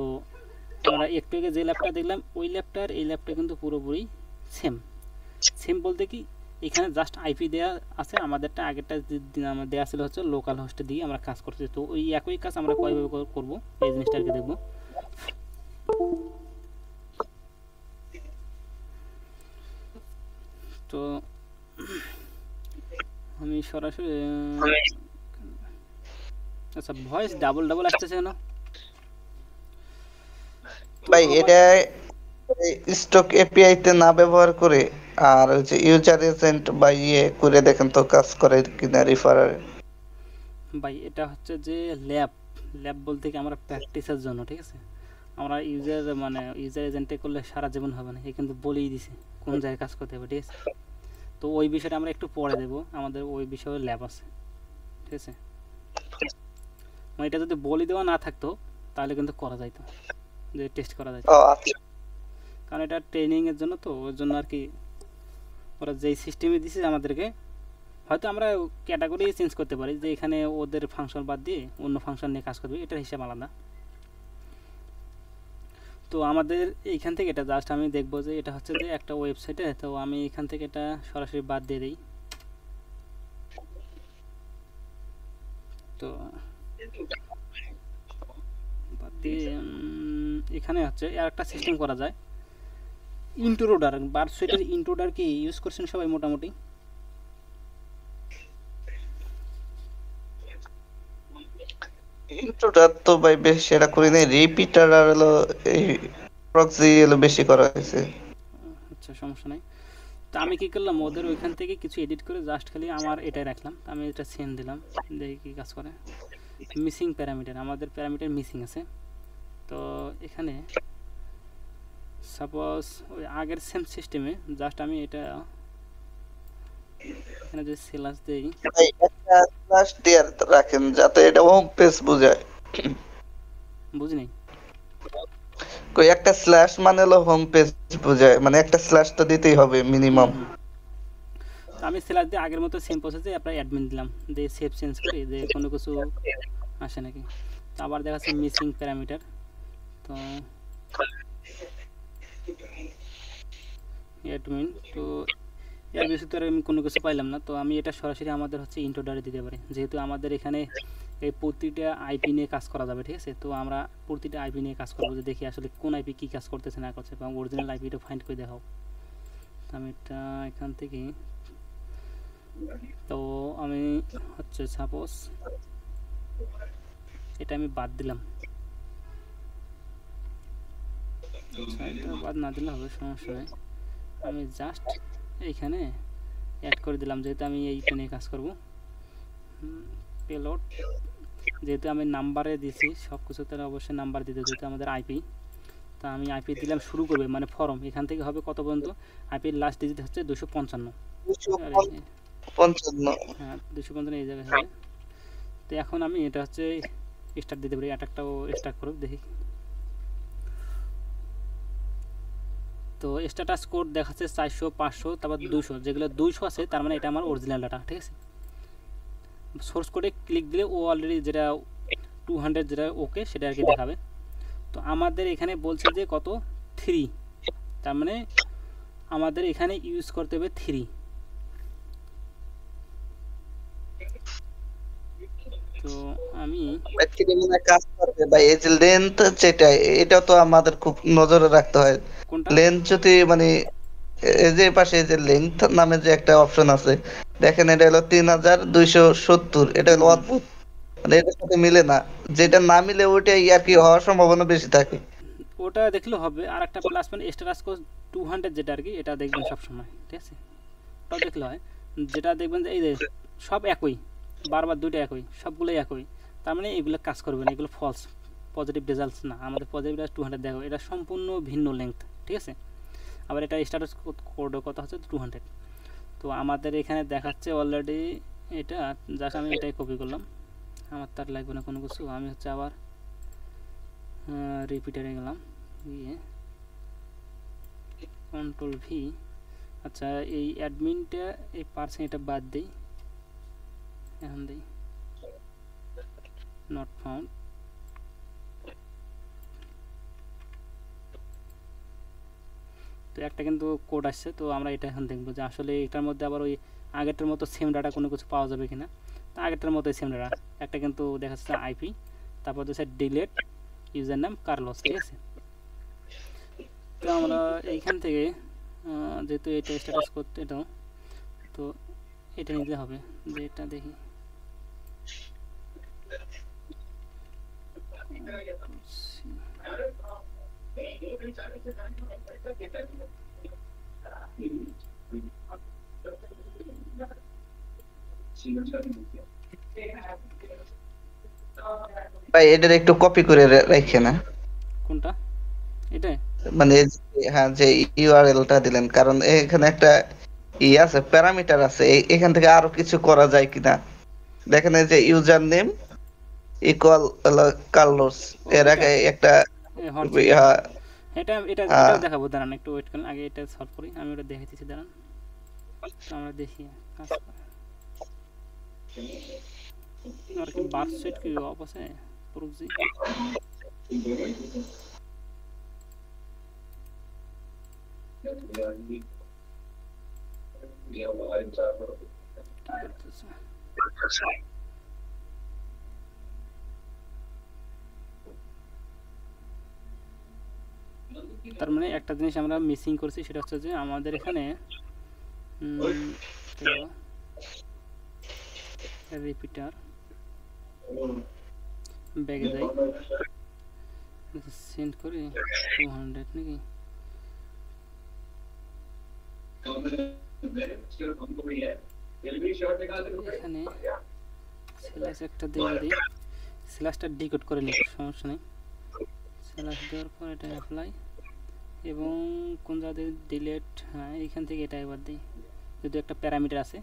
আমরা একটু আগে যে ল্যাবটা দেখলাম ওই ল্যাবটার এই ল্যাবটা কিন্তু পুরোপুরি সেম বলতে কি এখানে জাস্ট আইপি দেওয়া আছে, আমাদেরটা আগেরটা দেওয়া ছিল হচ্ছে লোকাল হোস্টে দিয়ে আমরা কাজ করছি। তো ওই একই কাজ আমরা কয়ভাবে করব এই জিনিসটা আর কি দেখব। তো আমি সরাসরি, আচ্ছা ভয়েস ডাবল আসতেছে কেন ভাই? এটা স্টক এপিআই তে না ব্যবহার করে আর ওই যে ইউজার এজেন্ট বা ইয়ে করে দেখেন তো কাজ করে কিনা রেফারার। ভাই এটা হচ্ছে যে ল্যাব বলতে কি আমরা প্র্যাকটিসের জন্য, ঠিক আছে। আমরা ইউজার এজেন্টে করলে সারা জীবন হবে না, এ কিন্তু বলেই দিছে কোন জায়গায় কাজ করতে হবে, ঠিক আছে। তো ওই বিষয়টা আমরা একটু পরে দেব, আমাদের ওই বিষয়ে ল্যাব আছে, ঠিক আছে। মানে এটা যদি বলি দেওয়া না থাকতো তাহলে কিন্তু করা যাইতো, যে টেস্ট করা যাইতো, ও আচ্ছা। কারণ এটা ট্রেনিং এর জন্য, তো ওর জন্য আর কি ওরা যেই সিস্টেমে দিছে আমাদেরকে, হয়তো আমরা ক্যাটাগরি চেঞ্জ করতে পারি যে এখানে ওদের ফাংশন বাদ দিয়ে অন্য ফাংশন নিয়ে কাজ করবে, এটার হিসাব আলাদা। তো আমাদের এইখান থেকে এটা জাস্ট আমি দেখবো যে এটা হচ্ছে যে একটা ওয়েবসাইটে, তো আমি এখান থেকে এটা সরাসরি বাদ দিয়ে দিই। তো বাদ দিয়ে এখানে হচ্ছে আর একটা সিস্টেম করা যায়, ইন্ট্রোডার। বার্ডসুইটের ইন্ট্রোডার কি ইউজ করছেন সবাই মোটামুটি? ইন্ট্রোটা তো ভাই বেশ সেটা করি নাই, রিপিটার আর হলো এই প্রক্সি হলো বেশি করা হয়েছে। আচ্ছা, সমস্যা নাই। তো আমি কি করলাম, ওদের ওইখান থেকে কিছু এডিট করে জাস্ট খালি আমার এটাই রাখলাম, আমি এটা সেন্ড দিলাম, দেখি কি কাজ করে। মিসিং প্যারামিটার, আমাদের প্যারামিটার মিসিং আছে। তো এখানে সাপোজ ওই আগের সেম সিস্টেমে জাস্ট আমি এটা এখানে যদি স্ল্যাশ দেই, ভাই একটা স্ল্যাশ দিয়ে রাখেন যাতে এটা হোম পেজ বোঝায়। বুঝি নাই। কই একটা স্ল্যাশ মানে হলো হোম পেজ বোঝায়, মানে একটা স্ল্যাশ তো দিতেই হবে মিনিমাম। তো আমি স্ল্যাশ দিয়ে আগের মতো সেম প্রসেসে আপনার অ্যাডমিন দিলাম, দিয়ে সেভ চেঞ্জ করি যে কোনো কিছু আসে নাকি। তো আবার দেখাচ্ছে মিসিং প্যারামিটার। তো অ্যাডমিন, তো এর বেশি তো আর আমি কোনো কিছু পাইলাম না। তো আমি এটা সরাসরি আমাদের হচ্ছে ইন্ট্রোডারে দিতে পারি, যেহেতু আমাদের এখানে এই প্রতিটা আইপি নিয়ে কাজ করা যাবে, ঠিক আছে। তো আমরা প্রতিটা আইপি নিয়ে কাজ করবো, যে দেখি আসলে কোন আইপি কী কাজ করতেছে না করছে, এবং অরিজিনাল আইপিটা ফাইন্ড করে দেখাও। আমি এটা এখান থেকে, তো আমি হচ্ছে সাপোজ এটা আমি বাদ দিলাম। আচ্ছা, এটা বাদ না দিলে হবে, সমস্যা নেই। আমি জাস্ট এইখানে অ্যাড করে দিলাম, যেহেতু আমি এইটা নিয়ে কাজ করব। পেলোড, যেহেতু আমি নাম্বারে দিয়েছি সব কিছু, তাহলে অবশ্যই নাম্বার দিতে, যেহেতু আমাদের আইপি। তা আমি আইপি দিলাম, শুরু করবে মানে ফর্ম এখান থেকে হবে কত পর্যন্ত, আইপির লাস্ট ডিজিট হচ্ছে 255। হ্যাঁ, 255 এই জায়গায় হবে। তো এখন আমি এটা হচ্ছে স্টার্ট দিতে পারি, অ্যাটাকটাও স্টার্ট করব দেখি। তো স্ট্যাটাস কোড দেখাচ্ছে 400, 500, তারপর 200, যেগুলো 200 আছে তার মানে এটা আমার অরিজিনাল ডাটা, ঠিক আছে। সোর্স কোডে ক্লিক দিলে ও অলরেডি যেটা 200 যেটা ওকে সেটা আর কি দেখাবে। তো আমাদের এখানে বলছে যে কত 3, তার মানে আমাদের এখানে ইউজ করতে হবে 3। তো আমি কাজ করবে ভাই, এই যে লেন্থ যেটা, এটা তো আমাদের খুব নজরে রাখতে হয়। কোনটা লেন্থ যদি মানে এই যে পাশে যে লেন্থ নামে যে একটা অপশন আছে, দেখেন এটা হলো 3270, এটা হলো অদ্ভুত, মানে এটার সাথে মিলে না। যেটা না মিলে ওইটাই আর কি হওয়ার সম্ভাবনা বেশি থাকে। ওটা দেখলেও হবে। আর একটা প্লাস পয়েন্ট স্ট্যাটাস কোড 200 যেটা আর কি, এটা দেখবেন সবসময়, ঠিক আছে। ওটাও দেখলে হয়, যেটা দেখবেন যে এই যে সব একই, বারবার দুইটা একই, সবগুলোই একই, তার মানে এগুলো কাজ করবে না, এগুলো ফলস, পজিটিভ রেজাল্টস না। আমাদের পজিটিভ 200 দেখো, এটা সম্পূর্ণ ভিন্ন লেংথ, ঠিক আছে। আবার এটা স্ট্যাটাস কোড কত হচ্ছে 200। তো আমাদের এখানে দেখাচ্ছে অলরেডি এটা, জাস্ট আমি এটাই কপি করলাম, আমার তার লাগবে না কোনো কিছু। আমি হচ্ছে আবার রিপিটারে গেলাম, গিয়ে কন্ট্রোল ভি। আচ্ছা, এই অ্যাডমিনটা এই পার্সেন্ট এটা বাদ দিই, এখন দিই নট ফাউন্ড। তো একটা কিন্তু কোড আসছে, তো আমরা এটা এখন দেখবো যে আসলে এটার মধ্যে আবার ওই আগেরটার মতো সেম ডাটা কোনো কিছু পাওয়া যাবে কিনা। তো আগেরটার মতো সেম ডাটা, একটা কিন্তু দেখা যাচ্ছে আইপি, তারপর হচ্ছে ডিলেট ইউজার নাম কার্লোস, ঠিক আছে। তো আমরা এইখান থেকে যেহেতু এটা স্ট্যাটাস করতে, এটাও তো এটা নিতে হবে, যে এটা দেখি ভাই এটার একটু কপি করে রাখে না, কোনটা এটা। মানে হ্যাঁ যে ইউআরএলটা দিলেন, কারণ এখানে একটা ই আছে, প্যারামিটার আছে, এখান থেকে আরো কিছু করা যায় কিনা দেখেন। এই যে ইউজার নেম, ইকুয়াল কার্লোস এর আগে একটা হ্যাঁ এটা এটা এটা দেখাবো, দাঁড়ান একটু ওয়েট করেন, আগে এটা সলভ করি, আমি ওটা দেখাইতেছি, দাঁড়ান। তো আমরা দেখি কাজ করে আর কি বার্থ সেট কি অফ আছে প্রক্সি। তার মানে একটা জিনিস আমরা মিসিং করছি, সেটা হচ্ছে যে আমাদের এখানে রিপিটার ব্যাগে যাই, সেন্ড করি 200 নাকি, এখানে স্ল্যাশ একটা দিয়ে দিই, স্ল্যাশটা ডিকোড করে নিই, সমস্যা নেই। স্ল্যাশ দেওয়ার পর এটা অ্যাপ্লাই এবং কোন জায়গাতে ডিলেট, হ্যাঁ এইখান থেকে এটা এবার দিই, যদি একটা প্যারামিটার আছে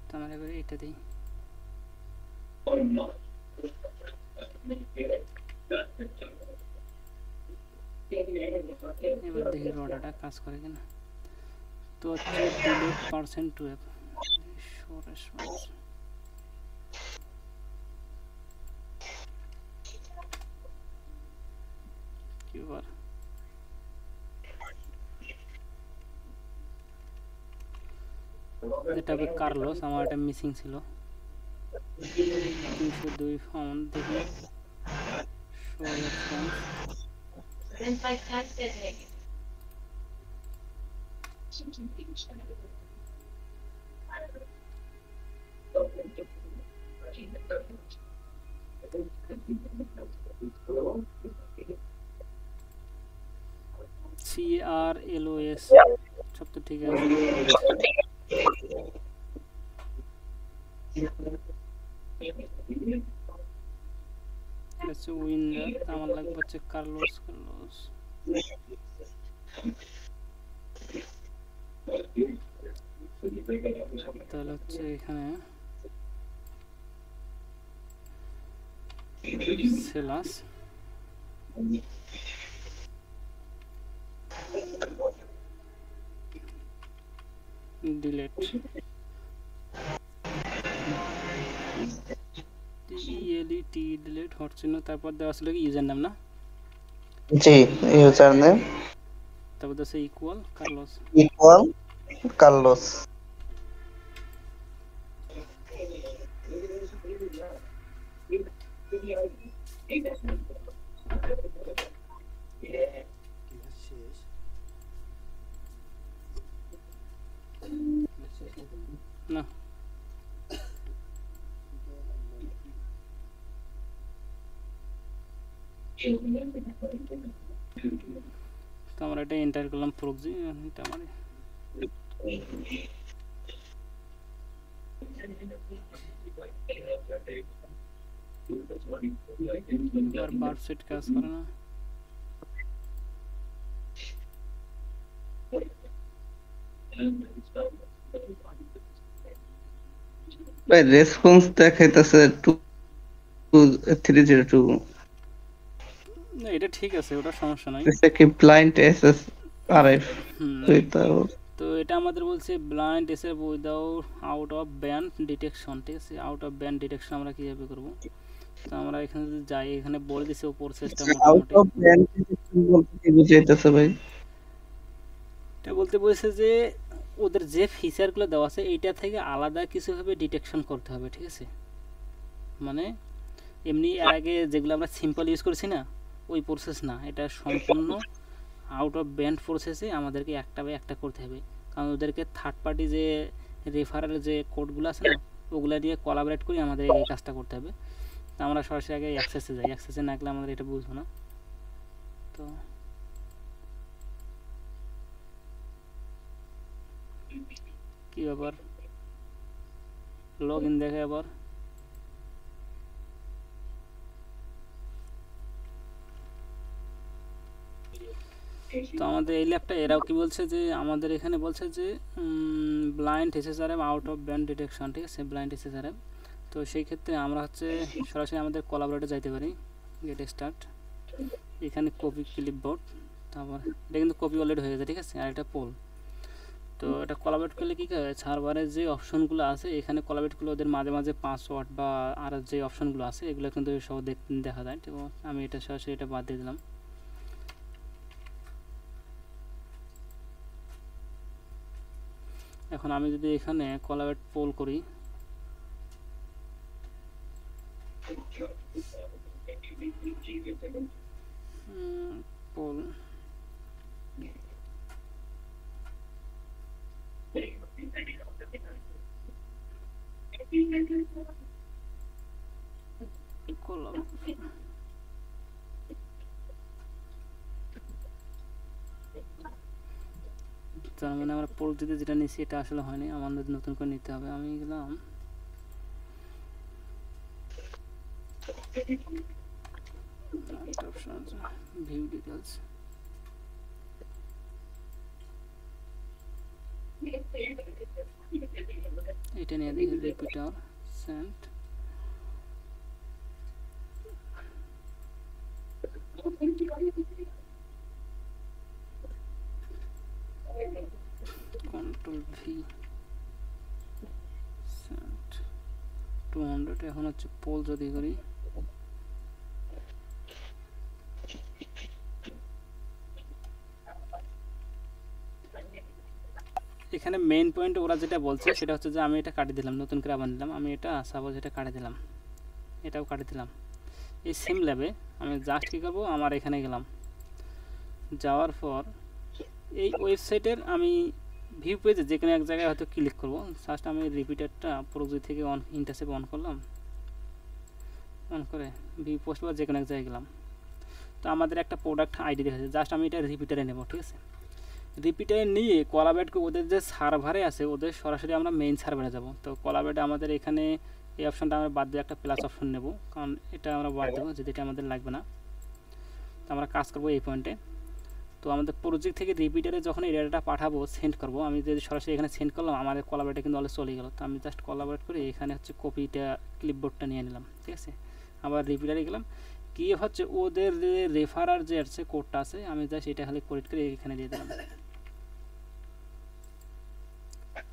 তো আমরা এবার এটা দিই। এবার দেখি র ডাটা কাজ করে কিনা। তো হচ্ছে delete percent two app show response, কিবার এটা হবে কার্লোস, আমার এটা মিসিং ছিল 302 ফাউন্ড, দেখি শো রেসপন্স, CRLOS সব তো ঠিক আছে। উইন্ডার আমার লাগবে হচ্ছে কার্লোস, তাহলে হচ্ছে এখানে সেলাস ডিলেট ডিলেট হট চিহ্ন, তারপর দেওয়া ছিল কি ইউজার নাম না, জি ইউজার নেম, তারপর দেওয়া ইকুয়াল কার্লোস। না তো আমরা এটা এন্টার করলাম প্রক্সি, এটা আমাদের আর বার সেট কাজ করে না। ভাই রেসপন্স দেখাইতেছে 2302, না এটা ঠিক আছে, ওটা সমস্যা নাই। এটা কি ব্লাইন্ড এসএসআরএফ তো এটা আমাদের বলছে blind SF without out of band detection, ঠিক আছে। আউট অফ ব্যান্ড ডিটেকশন আমরা কিভাবে করব, তো আমরা এখানে যদি যাই, এখানে বলে দিছে উপর system out of band detection বলতে কি বুঝাইতেছে ভাই? এটা বলতে বলছে যে ওদের যে ফিচারগুলো দেওয়া আছে এইটা থেকে আলাদা কিছুভাবে ডিটেকশন করতে হবে, ঠিক আছে। মানে এমনি এর আগে যেগুলো আমরা সিম্পল ইউজ করছি না, ওই প্রসেস না, এটা সম্পূর্ণ আউট অফ ব্যান্ড প্রসেসে আমাদেরকে একটা বাই একটা করতে হবে, কারণ ওদেরকে থার্ড পার্টি যে রেফারেল যে কোডগুলো আছে না, ওগুলো নিয়ে কোলাবরেট করে আমাদের এই কাজটা করতে হবে। তো আমরা সরাসরি আগে অ্যাক্সেসে যাই, অ্যাক্সেসে না গেলে আমাদের এটা বুঝবো না। তো কি ব্যাপার, লগ ইন দেখে আবার তো আমাদের এই ল্যাবটা এরাও কি বলছে যে আমাদের এখানে বলছে যে blind SSRF out of band detection, ঠিক আছে, ব্লাইন্ড এসএসআরএম। তো তো সেই ক্ষেত্রে আমরা হচ্ছে সরাসরি আমাদের কোলাবরেটরে যাইতে পারি, গেট স্টার্ট, এখানে কপি ক্লিপবোর্ড, তারপর এটা কিন্তু কপি অলরেডি হয়ে গেছে, ঠিক আছে। আর এটা পোল, তো এটা কোলাবরেট করলে কী হয়, সার্ভারের যে অপশনগুলো আছে এখানে কোলাবরেট করলে ওদের মাঝে মাঝে পাসওয়ার্ড বা আর যে অপশনগুলো আছে এগুলো কিন্তু সব দেখা যায়। তো আমি এটা সরাসরি এটা বাদ দিয়ে দিলাম। এখন আমি যদি এখানে কোলাবরেট পোল করি, পোল তার মানে আমরা পোল দিতে যেটা নিচ্ছি এটা আসলে হয়নি, আমাদের নতুন করে নিতে হবে। আমি গেলাম ভিউ ডিটেলস, এটা নিয়ে দেখি repeater sent, control V sent 200। এখন হচ্ছে পোল যদি করি, এখানে মেইন পয়েন্ট ওরা যেটা বলছে সেটা হচ্ছে যে আমি এটা কাটিয়ে দিলাম, নতুন করে আবার নিলাম, আমি এটা সাপোজ এটা কাটিয়ে দিলাম, এটাও কাটিয়ে দিলাম। এই সেম ল্যাবে আমি জাস্ট কী করবো, আমার এখানে গেলাম, যাওয়ার পর এই ওয়েবসাইটের আমি ভিউ পেজে যে কোনো এক জায়গায় হয়তো ক্লিক করবো, জাস্ট আমি রিপিটারটা প্রোজেক্ট থেকে অন ইন্টারসেপ অন করলাম, অন করে ভিউ পোস্ট বা যে কোনো এক জায়গায় গেলাম। তো আমাদের একটা প্রোডাক্ট আইডি দেখাচ্ছে, জাস্ট আমি এটা রিপিটারে নেব, ঠিক আছে। রিপিটারে নিয়ে কোলাবরেটকে ওদের যে সার্ভারে আছে ওদের সরাসরি আমরা মেইন সার্ভারে যাব। তো কোলাবরেটে আমাদের এখানে এই অপশনটা আমরা বাদ দিয়ে একটা প্লাস অপশন নেব, কারণ এটা আমরা বাদ দেবো যদি এটা আমাদের লাগবে না। তো আমরা কাজ করবো এই পয়েন্টে। তো আমাদের প্রোজেক্ট থেকে রিপিটারে যখন এই ডেটাটা পাঠাবো, সেন্ড করবো, আমি যদি সরাসরি এখানে সেন্ড করলাম আমাদের কোলাবরেটে কিন্তু অলরেডি চলে গেল। তো আমি জাস্ট কোলাবরেট করে এখানে হচ্ছে কপিটা ক্লিপবোর্ডটা নিয়ে নিলাম, ঠিক আছে। আবার রিপিটারে গেলাম, কি হচ্ছে ওদের রেফারার যে আছে কোডটা আছে আমি জাস্ট এটা খালি কোড করে এখানে দিয়ে দিলাম,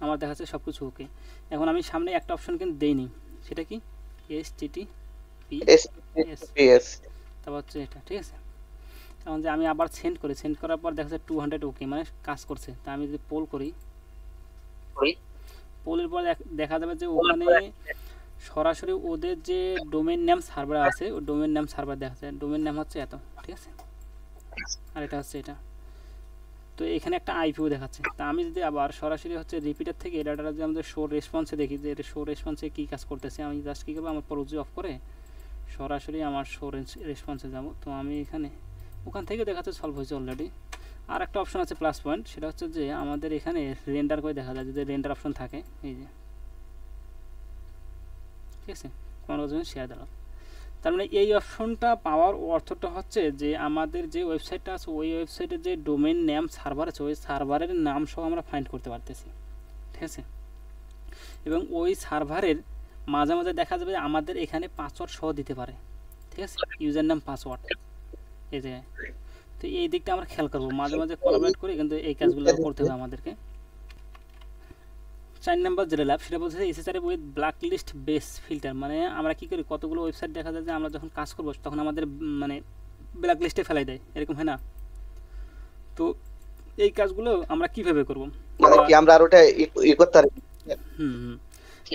আমার দেখা যাচ্ছে সব কিছু ওকে। এখন আমি সামনে একটা অপশন কিন্তু দেইনি, সেটা কি HTTPS, তারপর হচ্ছে এটা, ঠিক আছে। তখন যে আমি আবার সেন্ড করি, সেন্ড করার পর দেখা যাচ্ছে 200 ওকে, মানে কাজ করছে। তা আমি যদি পোল করি, পোলের পর দেখা যাবে যে ওখানে সরাসরি ওদের যে ডোমেন নেম সার্ভার আছে ওই ডোমেন নেম সার্ভার দেখা যায়, ডোমেন নেম হচ্ছে এত, ঠিক আছে। আর এটা হচ্ছে এটা, তো এখানে একটা আইপিও দেখাচ্ছে। তা আমি যদি আবার সরাসরি হচ্ছে রিপিটার থেকে এই ডাটাটা যদি আমাদের শো রেসপন্সে দেখি যে এটা শো রেসপন্সে কী কাজ করতেছে, আমি জাস্ট কী করবো, আমার প্রোজেক্ট অফ করে সরাসরি আমার শো রেসপন্সে যাব। তো আমি এখানে ওখান থেকে দেখাচ্ছে সলভ হয়েছে অলরেডি। আর একটা অপশন আছে প্লাস পয়েন্ট, সেটা হচ্ছে যে আমাদের এখানে রেন্ডার করে দেখা যায়, যদি রেন্ডার অপশন থাকে এই যে, ঠিক আছে, কোনো জন্য শেয়ার দিলাম। তার মানে এই অপশনটা পাওয়ার অর্থটা হচ্ছে যে আমাদের যে ওয়েবসাইটটা আছে ওই ওয়েবসাইটের যে ডোমেন নেম সার্ভার আছে ওই সার্ভারের নাম সহ আমরা ফাইন্ড করতে পারতেছি, ঠিক আছে। এবং ওই সার্ভারের মাঝে মাঝে দেখা যাবে আমাদের এখানে পাসওয়ার্ড সহ দিতে পারে, ঠিক আছে, ইউজার নাম পাসওয়ার্ড এই জায়গায়। তো এই দিকটা আমরা খেয়াল করবো, মাঝে মাঝে কোলাবরেট করে কিন্তু এই কাজগুলো করতে হবে আমাদেরকে। 4 নম্বর যেটা ল্যাব সেটা বলছে SSR with black list base filter, মানে আমরা কী করি কতগুলো ওয়েবসাইট দেখা যায় যে আমরা যখন কাজ করবো তখন আমাদের মানে ব্ল্যাক লিস্টে ফেলাই দেয়, এরকম হয় না। তো এই কাজগুলো আমরা কিভাবে করবো, মানে কি আমরা আর ওটা ই করতে পারি।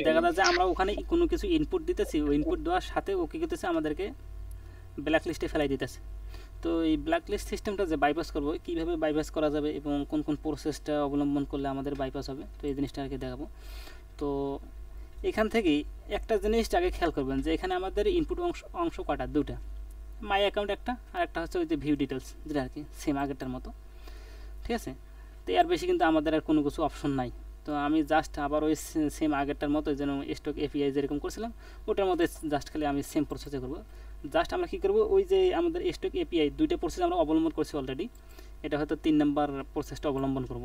দেখা যায় যে আমরা ওখানে কোনো কিছু ইনপুট দিতেছি, ওই ইনপুট দেওয়ার সাথে ও কী করতেছে আমাদেরকে ব্ল্যাক লিস্টে ফেলাই দিতেছে। তো এই ব্ল্যাক লিস্ট সিস্টেমটা যে বাইপাস করবো, কীভাবে বাইপাস করা যাবে এবং কোন কোন প্রসেসটা অবলম্বন করলে আমাদের বাইপাস হবে, তো এই জিনিসটা আর কি দেখাবো। তো এখান থেকেই একটা জিনিস আগে খেয়াল করবেন যে এখানে আমাদের ইনপুট অংশ কটা, দুটা, মাই অ্যাকাউন্ট একটা, আর একটা হচ্ছে ওই যে ভিউ ডিটেলস, যেটা আর কি সেম আগেরটার মতো, ঠিক আছে। তো এর বেশি কিন্তু আমাদের আর কোনো কিছু অপশন নাই। তো আমি জাস্ট আবার ওই সেম আগেরটার মতো যেন স্টক এপিআই যেরকম করছিলাম ওটার মধ্যে জাস্ট খালি আমি সেম প্রসেসে করবো। জাস্ট আমরা কী করবো, ওই যে আমাদের স্টক এপিআই দুইটা প্রসেস আমরা অবলম্বন করছি অলরেডি, এটা হয়তো 3 নম্বর প্রসেসটা অবলম্বন করব।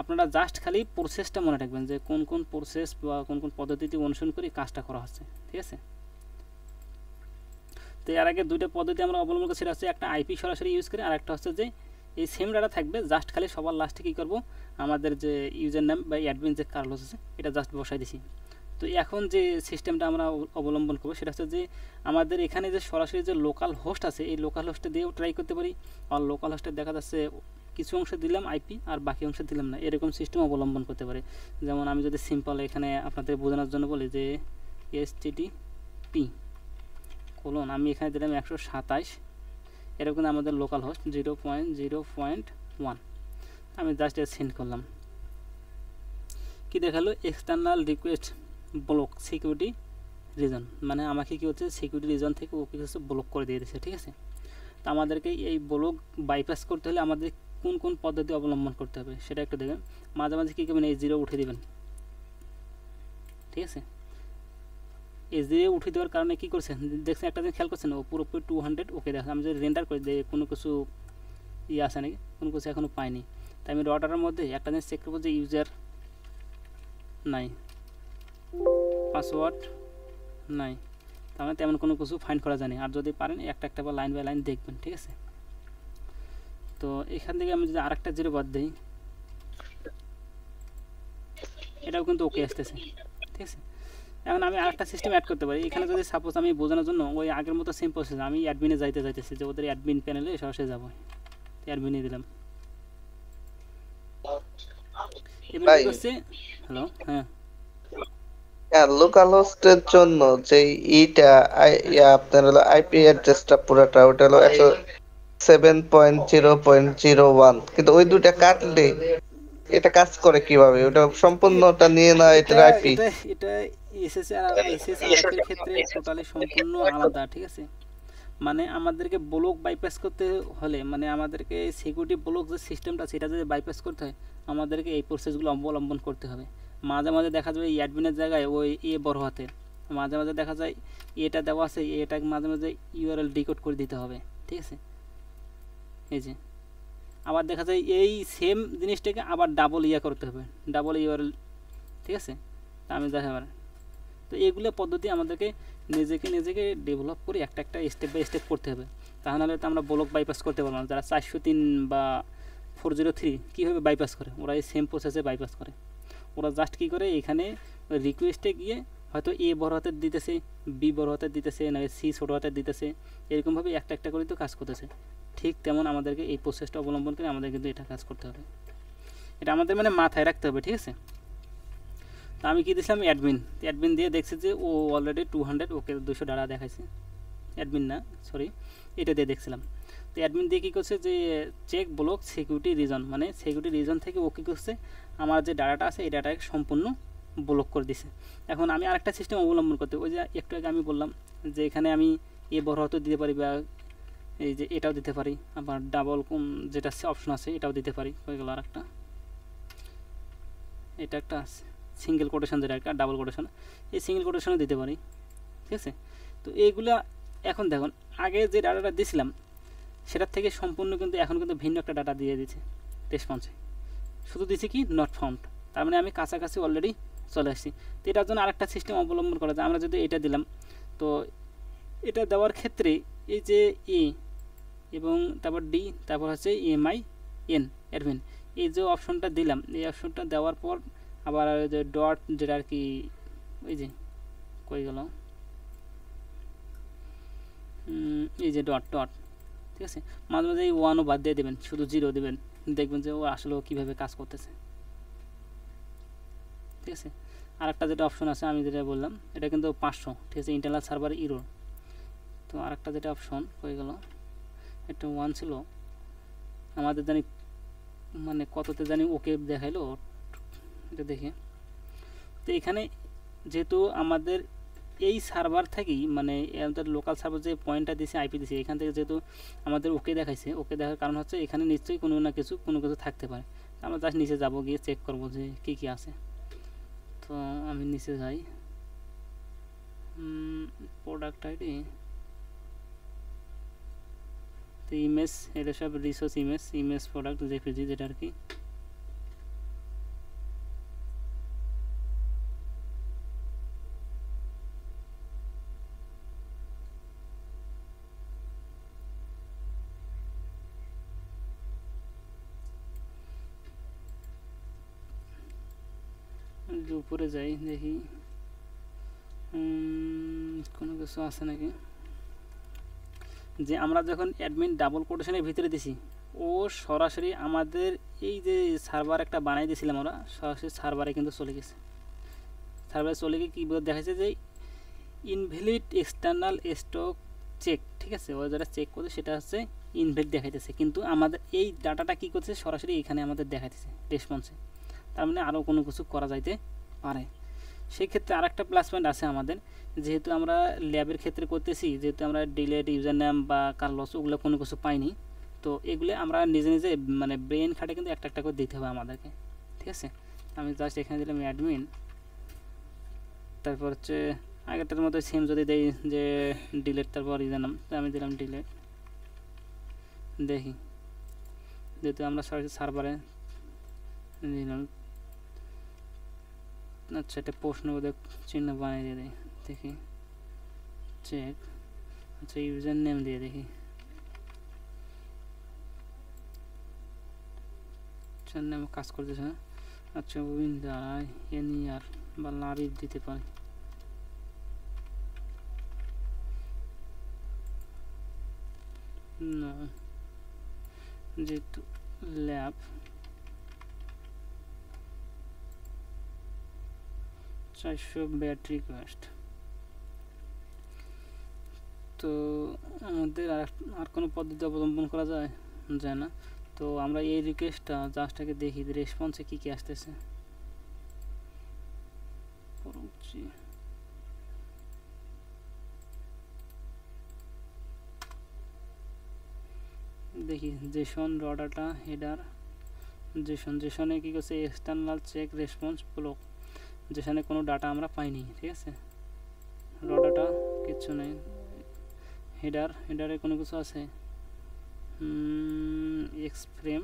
আপনারা জাস্ট খালি প্রসেসটা মনে রাখবেন যে কোন কোন প্রসেস বা কোন কোন পদ্ধতিতে অনুসরণ করে কাজটা করা হচ্ছে, ঠিক আছে। তো এর আগে দুইটা পদ্ধতি আমরা অবলম্বন করছি, সেটা হচ্ছে একটা আইপি সরাসরি ইউজ করে, আর একটা হচ্ছে যে এই সেম ডাটা থাকবে, জাস্ট খালি সবার লাস্টে কী করবো আমাদের যে ইউজার নেম বা অ্যাডমিন যে কার্লোস আছে এটা জাস্ট বসাই দিছি। তো এখন যে সিস্টেমটা আমরা অবলম্বন করবো সেটা হচ্ছে যে আমাদের এখানে যে সরাসরি যে লোকাল হোস্ট আছে এই লোকাল হোস্টে দিয়েও ট্রাই করতে পারি, আর লোকাল হোস্টে দেখা যাচ্ছে কিছু অংশ দিলাম আইপি আর বাকি অংশ দিলাম না, এরকম সিস্টেম অবলম্বন করতে পারে। যেমন আমি যদি সিম্পল এখানে আপনাদের বোঝানোর জন্য বলি যে HTTP আমি এখানে দিলাম 127, এরকম আমাদের লোকাল হোস্ট 0.0.1, আমি জাস্ট সেন্ড করলাম, কি দেখালো external request block security reason, মানে আমাকে কি হচ্ছে সিকিউরিটি রিজন থেকে ও কি হচ্ছে ব্লক করে দিয়ে দিচ্ছে, ঠিক আছে। তো আমাদেরকে এই ব্লক বাইপাস করতে হলে আমাদের কোন কোন পদ্ধতি অবলম্বন করতে হবে সেটা একটু দেখবেন। মাঝে মাঝে কী করবেন, এই 0 উঠে দেবেন, ঠিক আছে। এই 0 উঠে দেওয়ার কারণে কী করছেন দেখছেন, একটা দিন খেয়াল করছেন ও পুরোপুরি 200 ওকে দেখা, আমি যদি রেন্ডার করে দিই কোনো কিছু আসে নাকি, কোনো কিছু এখনও পাইনি, তাই আমি রটারের মধ্যে একটা দিন চেক করবো যে ইউজার নাই, পাসওয়ার্ড নাই, তার মানে তেমন কোনো কিছু ফাইন্ড করা যায়নি। আর যদি পারেন একটা একটা বা লাইন বাই লাইন দেখবেন, ঠিক আছে। তো এখান থেকে আমি যদি আরেকটা 0 বাদ দিই এটাও কিন্তু ওকে আসতেছে, ঠিক আছে। এখন আমি আরেকটা সিস্টেম অ্যাড করতে পারি এখানে, যদি সাপোজ আমি বোঝানোর জন্য ওই আগের মতো সেম প্রসেস আমি অ্যাডমিনে যাইতেছি যে ওদের অ্যাডমিন প্যানেলে সরাসরি যাবো, অ্যাডমিনে দিলাম। এবার কি করছে, হ্যালো, হ্যাঁ লোকাল হোস্টের জন্য যে আপনার হলো আইপি অ্যাড্রেসটা পুরোটা ওটা হলো 107.0.01, কিন্তু ওই দুটা কাটলে এটা কাজ করে কিভাবে, ওটা সম্পূর্ণটা নিয়ে না এটা আইপি। এটা এসএসআর ক্ষেত্রে টোটালি সম্পূর্ণ আলাদা, ঠিক আছে। মানে আমাদেরকে ব্লক বাইপাস করতে হলে, মানে আমাদেরকে সিকিউরিটি ব্লক যে সিস্টেমটা সেটা যদি বাইপাস করতে হয় আমাদেরকে এই প্রসেসগুলো অবলম্বন করতে হবে। মাঝে মাঝে দেখা যাবে এই অ্যাডমিনের জায়গায় ওই বড় হাতের, মাঝে মাঝে দেখা যায় এটা দেওয়া আছে এটাকে মাঝে মাঝে ইউআরএল ডিকোড করে দিতে হবে, ঠিক আছে। এই যে আবার দেখা যায় এই সেম জিনিসটাকে আবার ডাবল করতে হবে, ডাবল ইউআরএল, ঠিক আছে। তা আমি দেখা পারে, তো এইগুলো পদ্ধতি আমাদেরকে নিজেকে ডেভেলপ করে একটা একটা স্টেপ বাই স্টেপ করতে হবে, তাহলে তো আমরা ব্লক বাইপাস করতে পারবো না। যারা 403 বা 403 কীভাবে বাইপাস করে, ওরা এই সেম প্রসেসে বাইপাস করে। ওরা জাস্ট কী করে এখানে রিকোয়েস্টে গিয়ে হয়তো এ বড় হাতের দিতেছে, বি বড় হাতের দিতেছে, না সি ছোটো হাতের দিতেছে, এরকমভাবে একটা একটা করে তো কাজ করতেছে। ঠিক তেমন আমাদেরকে এই প্রসেসটা অবলম্বন করে আমাদের কিন্তু এটা কাজ করতে হবে, এটা আমাদের মানে মাথায় রাখতে হবে, ঠিক আছে। তো আমি কি দিয়েছিলাম অ্যাডমিন দিয়ে দেখছি যে ও অলরেডি 200 ওকে 200 ডাটা দেখাইছে, অ্যাডমিন না সরি এটা দিয়ে দেখছিলাম। তো অ্যাডমিন দিয়ে কী করছে যে চেক ব্লক সিকিউরিটি রিজন, মানে সিকিউরিটি রিজন থেকে ও কী করছে আমার যে ডাটাটা আছে এই ডাটাকে সম্পূর্ণ ব্লক করে দিছে। এখন আমি আরেকটা সিস্টেম অবলম্বন করতে, ওই যে একটু আগে আমি বললাম যে এখানে আমি বড় হতে দিতে পারি বা এই যে এটাও দিতে পারি, আবার ডাবল যেটা অপশন আছে এটাও দিতে পারি, হয়ে গেল আরেকটা, এটা একটা আছে সিঙ্গেল কোটেশন, যেটা একটা ডাবল কোটেশন, এই সিঙ্গেল কোটেশনও দিতে পারি, ঠিক আছে। তো এইগুলা এখন দেখুন আগে যে ডাটাটা দিয়েছিলাম সেটার থেকে সম্পূর্ণ কিন্তু এখন কিন্তু ভিন্ন একটা ডাটা দিয়ে দিচ্ছে রেসপন্সে, শুধু দিচ্ছে কি নট ফাউন্ড, তার মানে আমি কাছাকাছি অলরেডি চলে আসছি। তো এটার জন্য আরেকটা সিস্টেম অবলম্বন করা যায়, আমরা যদি এটা দিলাম তো এটা দেওয়ার ক্ষেত্রে এই যে এ এবং তারপর ডি তারপর হচ্ছে MIN অ্যাডমিন, এই যে অপশনটা দিলাম এই অপশনটা দেওয়ার পর আবার যে ডট যেটা আর কি ওই যে কই গেল এই যে ডট, ঠিক আছে। মাঝে মাঝে এই 1ও বাদ দিয়ে দেবেন, শুধু 0 দেবেন, দেখবেন যে ও আসলে কীভাবে কাজ করতেছে, ঠিক আছে। আর একটা যেটা অপশন আছে আমি যেটা বললাম এটা কিন্তু 500, ঠিক আছে, ইন্টারনাল সার্ভার ইরোর। তো আরেকটা যেটা অপশন হয়ে গেল একটা 1 ছিল আমাদের জানি মানে কততে জানি ওকে দেখাইলো এটা দেখে। তো এখানে যেহেতু আমাদের এই সার্ভার থেকেই মানে আমাদের লোকাল সার্ভার যে পয়েন্টটা দিয়েছে আইপি দিয়েছে এখান থেকে যেহেতু আমাদের ওকে দেখাইছে, ওকে দেখার কারণ হচ্ছে এখানে নিশ্চয়ই কোনো না কোনো কিছু থাকতে পারে। আমরা জাস্ট নিচে যাব, গিয়ে চেক করব যে কী কী আছে। তো আমি নিচে যাই, প্রোডাক্ট আইডি, তো ইমেজ, এটা সব রিসোর্স ইমেজ প্রোডাক্ট জেপিজি যেটা আর কি যদি উপরে যাই দেখি কোনো কিছু আছে নাকি, যে আমরা যখন অ্যাডমিন ডাবল কোটেশনের ভিতরে দিছি ও সরাসরি আমাদের এই যে সার্ভার একটা বানাই দিয়েছিলাম আমরা, সরাসরি সার্ভারে কিন্তু চলে গেছে। সার্ভারে চলে গিয়ে কী দেখাচ্ছে যে ইনভ্যালিড এক্সটার্নাল স্টক চেক, ঠিক আছে, ও যেটা চেক করছে সেটা হচ্ছে ইনভ্যালিড দেখাইতেছে, কিন্তু আমাদের এই ডাটাটা কী করছে সরাসরি এখানে আমাদের দেখাইতেছে রেসপন্সে। তার মানে আরও কোনো কিছু করা যাইতে পারে। সেই ক্ষেত্রে আরেকটা প্লাস পয়েন্ট আছে আমাদের, যেহেতু আমরা ল্যাবের ক্ষেত্রে করতেছি, যেহেতু আমরা ডিলেট ইউজার নেম বা কার্লস ওগুলো কোনো কিছু পাইনি, তো এগুলো আমরা নিজে নিজে মানে ব্রেন খাটে কিন্তু একটা একটা করে দিতে হবে আমাদেরকে, ঠিক আছে। আমি জাস্ট এখানে দিলাম অ্যাডমিন, তারপর হচ্ছে আগেরটার মতো সেম যদি দেই যে ডিলেট তারপর ইউজার নাম, আমি দিলাম ডিলেট, দেখি যেহেতু আমরা সরাসরি সার্ভারে দিলাম। আচ্ছা এটা প্রশ্ন চিহ্ন বানিয়ে দিয়ে দিই, দেখি চেক। আচ্ছা ইউজার নেম দিয়ে দেখি, নাম কাজ করতেছে না। আচ্ছা উইন্ডার এনিয়ার বা লাভিভ দিতে পারি, না যেহেতু ল্যাব 400 ব্যাটারি রিকোয়েস্ট, তো আমাদের আর কোনো পদ্ধতি অবলম্বন করা যায় না। তো আমরা এই রিকোয়েস্টটা জাস্টটাকে দেখি রেসপন্সে কী কী আসতেছে। দেখি জেসন র ডাটা হেডার জেসনে কী করছে এক্সটার্নাল চেক রেসপন্স ব্লক, যেখানে কোনো ডাটা আমরা পাইনি, ঠিক আছে, র ডাটা কিচ্ছু নেই। হেডারে কোনো কিছু আছে, এক্স ফ্রেম।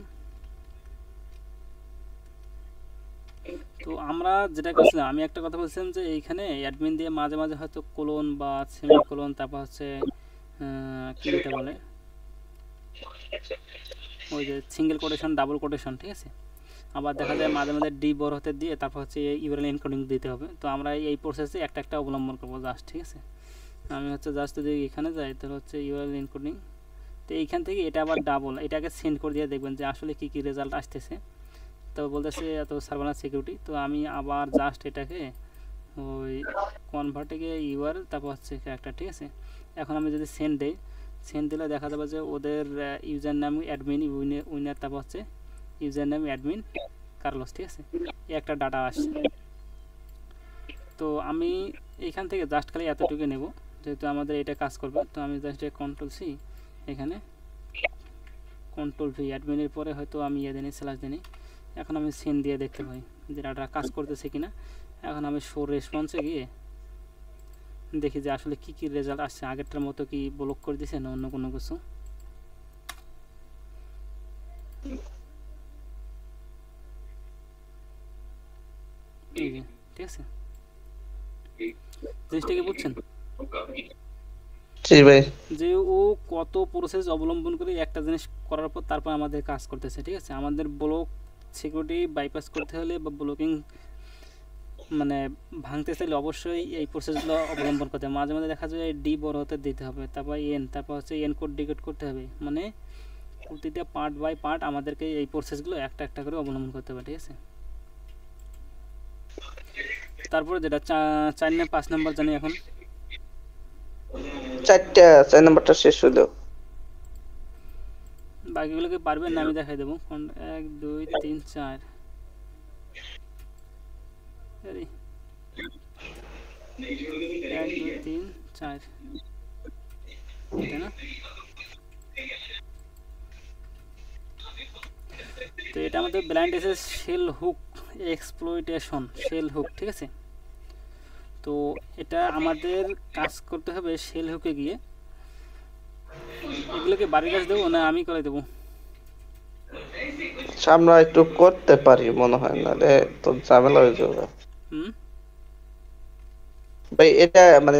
তো আমরা যেটা করছিলাম, আমি একটা কথা বলছিলাম যে এইখানে অ্যাডমিন দিয়ে মাঝে মাঝে হয়তো কোলন বা সেমিকোলন, তারপর হচ্ছে কি এটা বলে ওই যে সিঙ্গেল কোটেশন ডাবল কোটেশন, ঠিক আছে। আবার দেখা যায় মাঝে মাঝে ডি বড় হতে দিয়ে তারপর হচ্ছে ইউআরএল এনকোডিং দিতে হবে। তো আমরা এই প্রসেসে একটা একটা অবলম্বন করবো জাস্ট, ঠিক আছে। আমি হচ্ছে জাস্ট যদি এখানে যাই তাহলে হচ্ছে ইউআরএল এনকোডিং, তো এইখান থেকে এটা আবার ডাবল, এটাকে সেন্ড করে দিয়ে দেখবেন যে আসলে কী কী রেজাল্ট আসতেছে। তো বলতেছে এত সার্ভার সিকিউরিটি, তো আমি আবার জাস্ট এটাকে ওই কনভার্টে গিয়ে ইউআরএল তারপর হচ্ছে একটা, ঠিক আছে। এখন আমি যদি সেন্ড দেই, সেন্ড দিলে দেখা যাবে যে ওদের ইউজার নাম অ্যাডমিন উইনার, তারপর হচ্ছে ইউজার নেম অ্যাডমিন কার্লস, ঠিক আছে, একটা ডাটা আসছে। তো আমি এইখান থেকে জাস্ট খালি এতটুকু নেব, যেহেতু আমাদের এটা কাজ করবে। তো আমি জাস্ট কন্ট্রোল সি, এখানে কন্ট্রোল ভি, অ্যাডমিনের পরে হয়তো আমি ইয়ে দিই স্ল্যাশ দিই। এখন আমি সেন্ড দিয়ে দেখতে পাই যে ডাটা কাজ করতেছে কিনা। এখন আমি শো রেসপন্সে গিয়ে দেখি যে আসলে কী কী রেজাল্ট আসছে, আগেরটার মতো কি ব্লক করে দিছে না অন্য কোনো কিছু। ঠিক আছে, জিনিসটা কি বুঝছেন যে ও কত প্রসেস অবলম্বন করে একটা জিনিস করার পর তারপর আমাদের কাজ করতেছে, ঠিক আছে। আমাদের ব্লক সিকিউরিটি বাইপাস করতে হলে বা ব্লকিং মানে ভাঙতে চাইলে অবশ্যই এই প্রসেসগুলো অবলম্বন করতে হবে। মাঝে মাঝে দেখা যায় ডি বড় হতে দিতে হবে, তারপর এন, তারপর হচ্ছে এন কোড ডিকোড করতে হবে, মানে প্রতিটা পার্ট বাই পার্ট আমাদেরকে এই প্রসেসগুলো একটা একটা করে অবলম্বন করতে হবে, ঠিক আছে। তারপরে যেটা 4 না 5 নাম্বার জানি এখন 4 নাম্বারটা শেষ হলো, বাকিগুলোকে পারবেন না আমি দেখাই দেবো। 1 2 3 4 1 2 3 4 এটা না। তো এটা আমাদের ব্লাইন্ড এসে shell hook exploitation, shell hook, ঠিক আছে। তো এটা আমাদের কাজ করতে হবে শেল হুকে গিয়ে। এগুলোকে বাড়ির কাজ দেবো না আমি করে দেবো? আমরা একটু করতে পারি মনে হয়, নাহলে তো ঝামেলা হয়ে যাবে ভাই। এটা মানে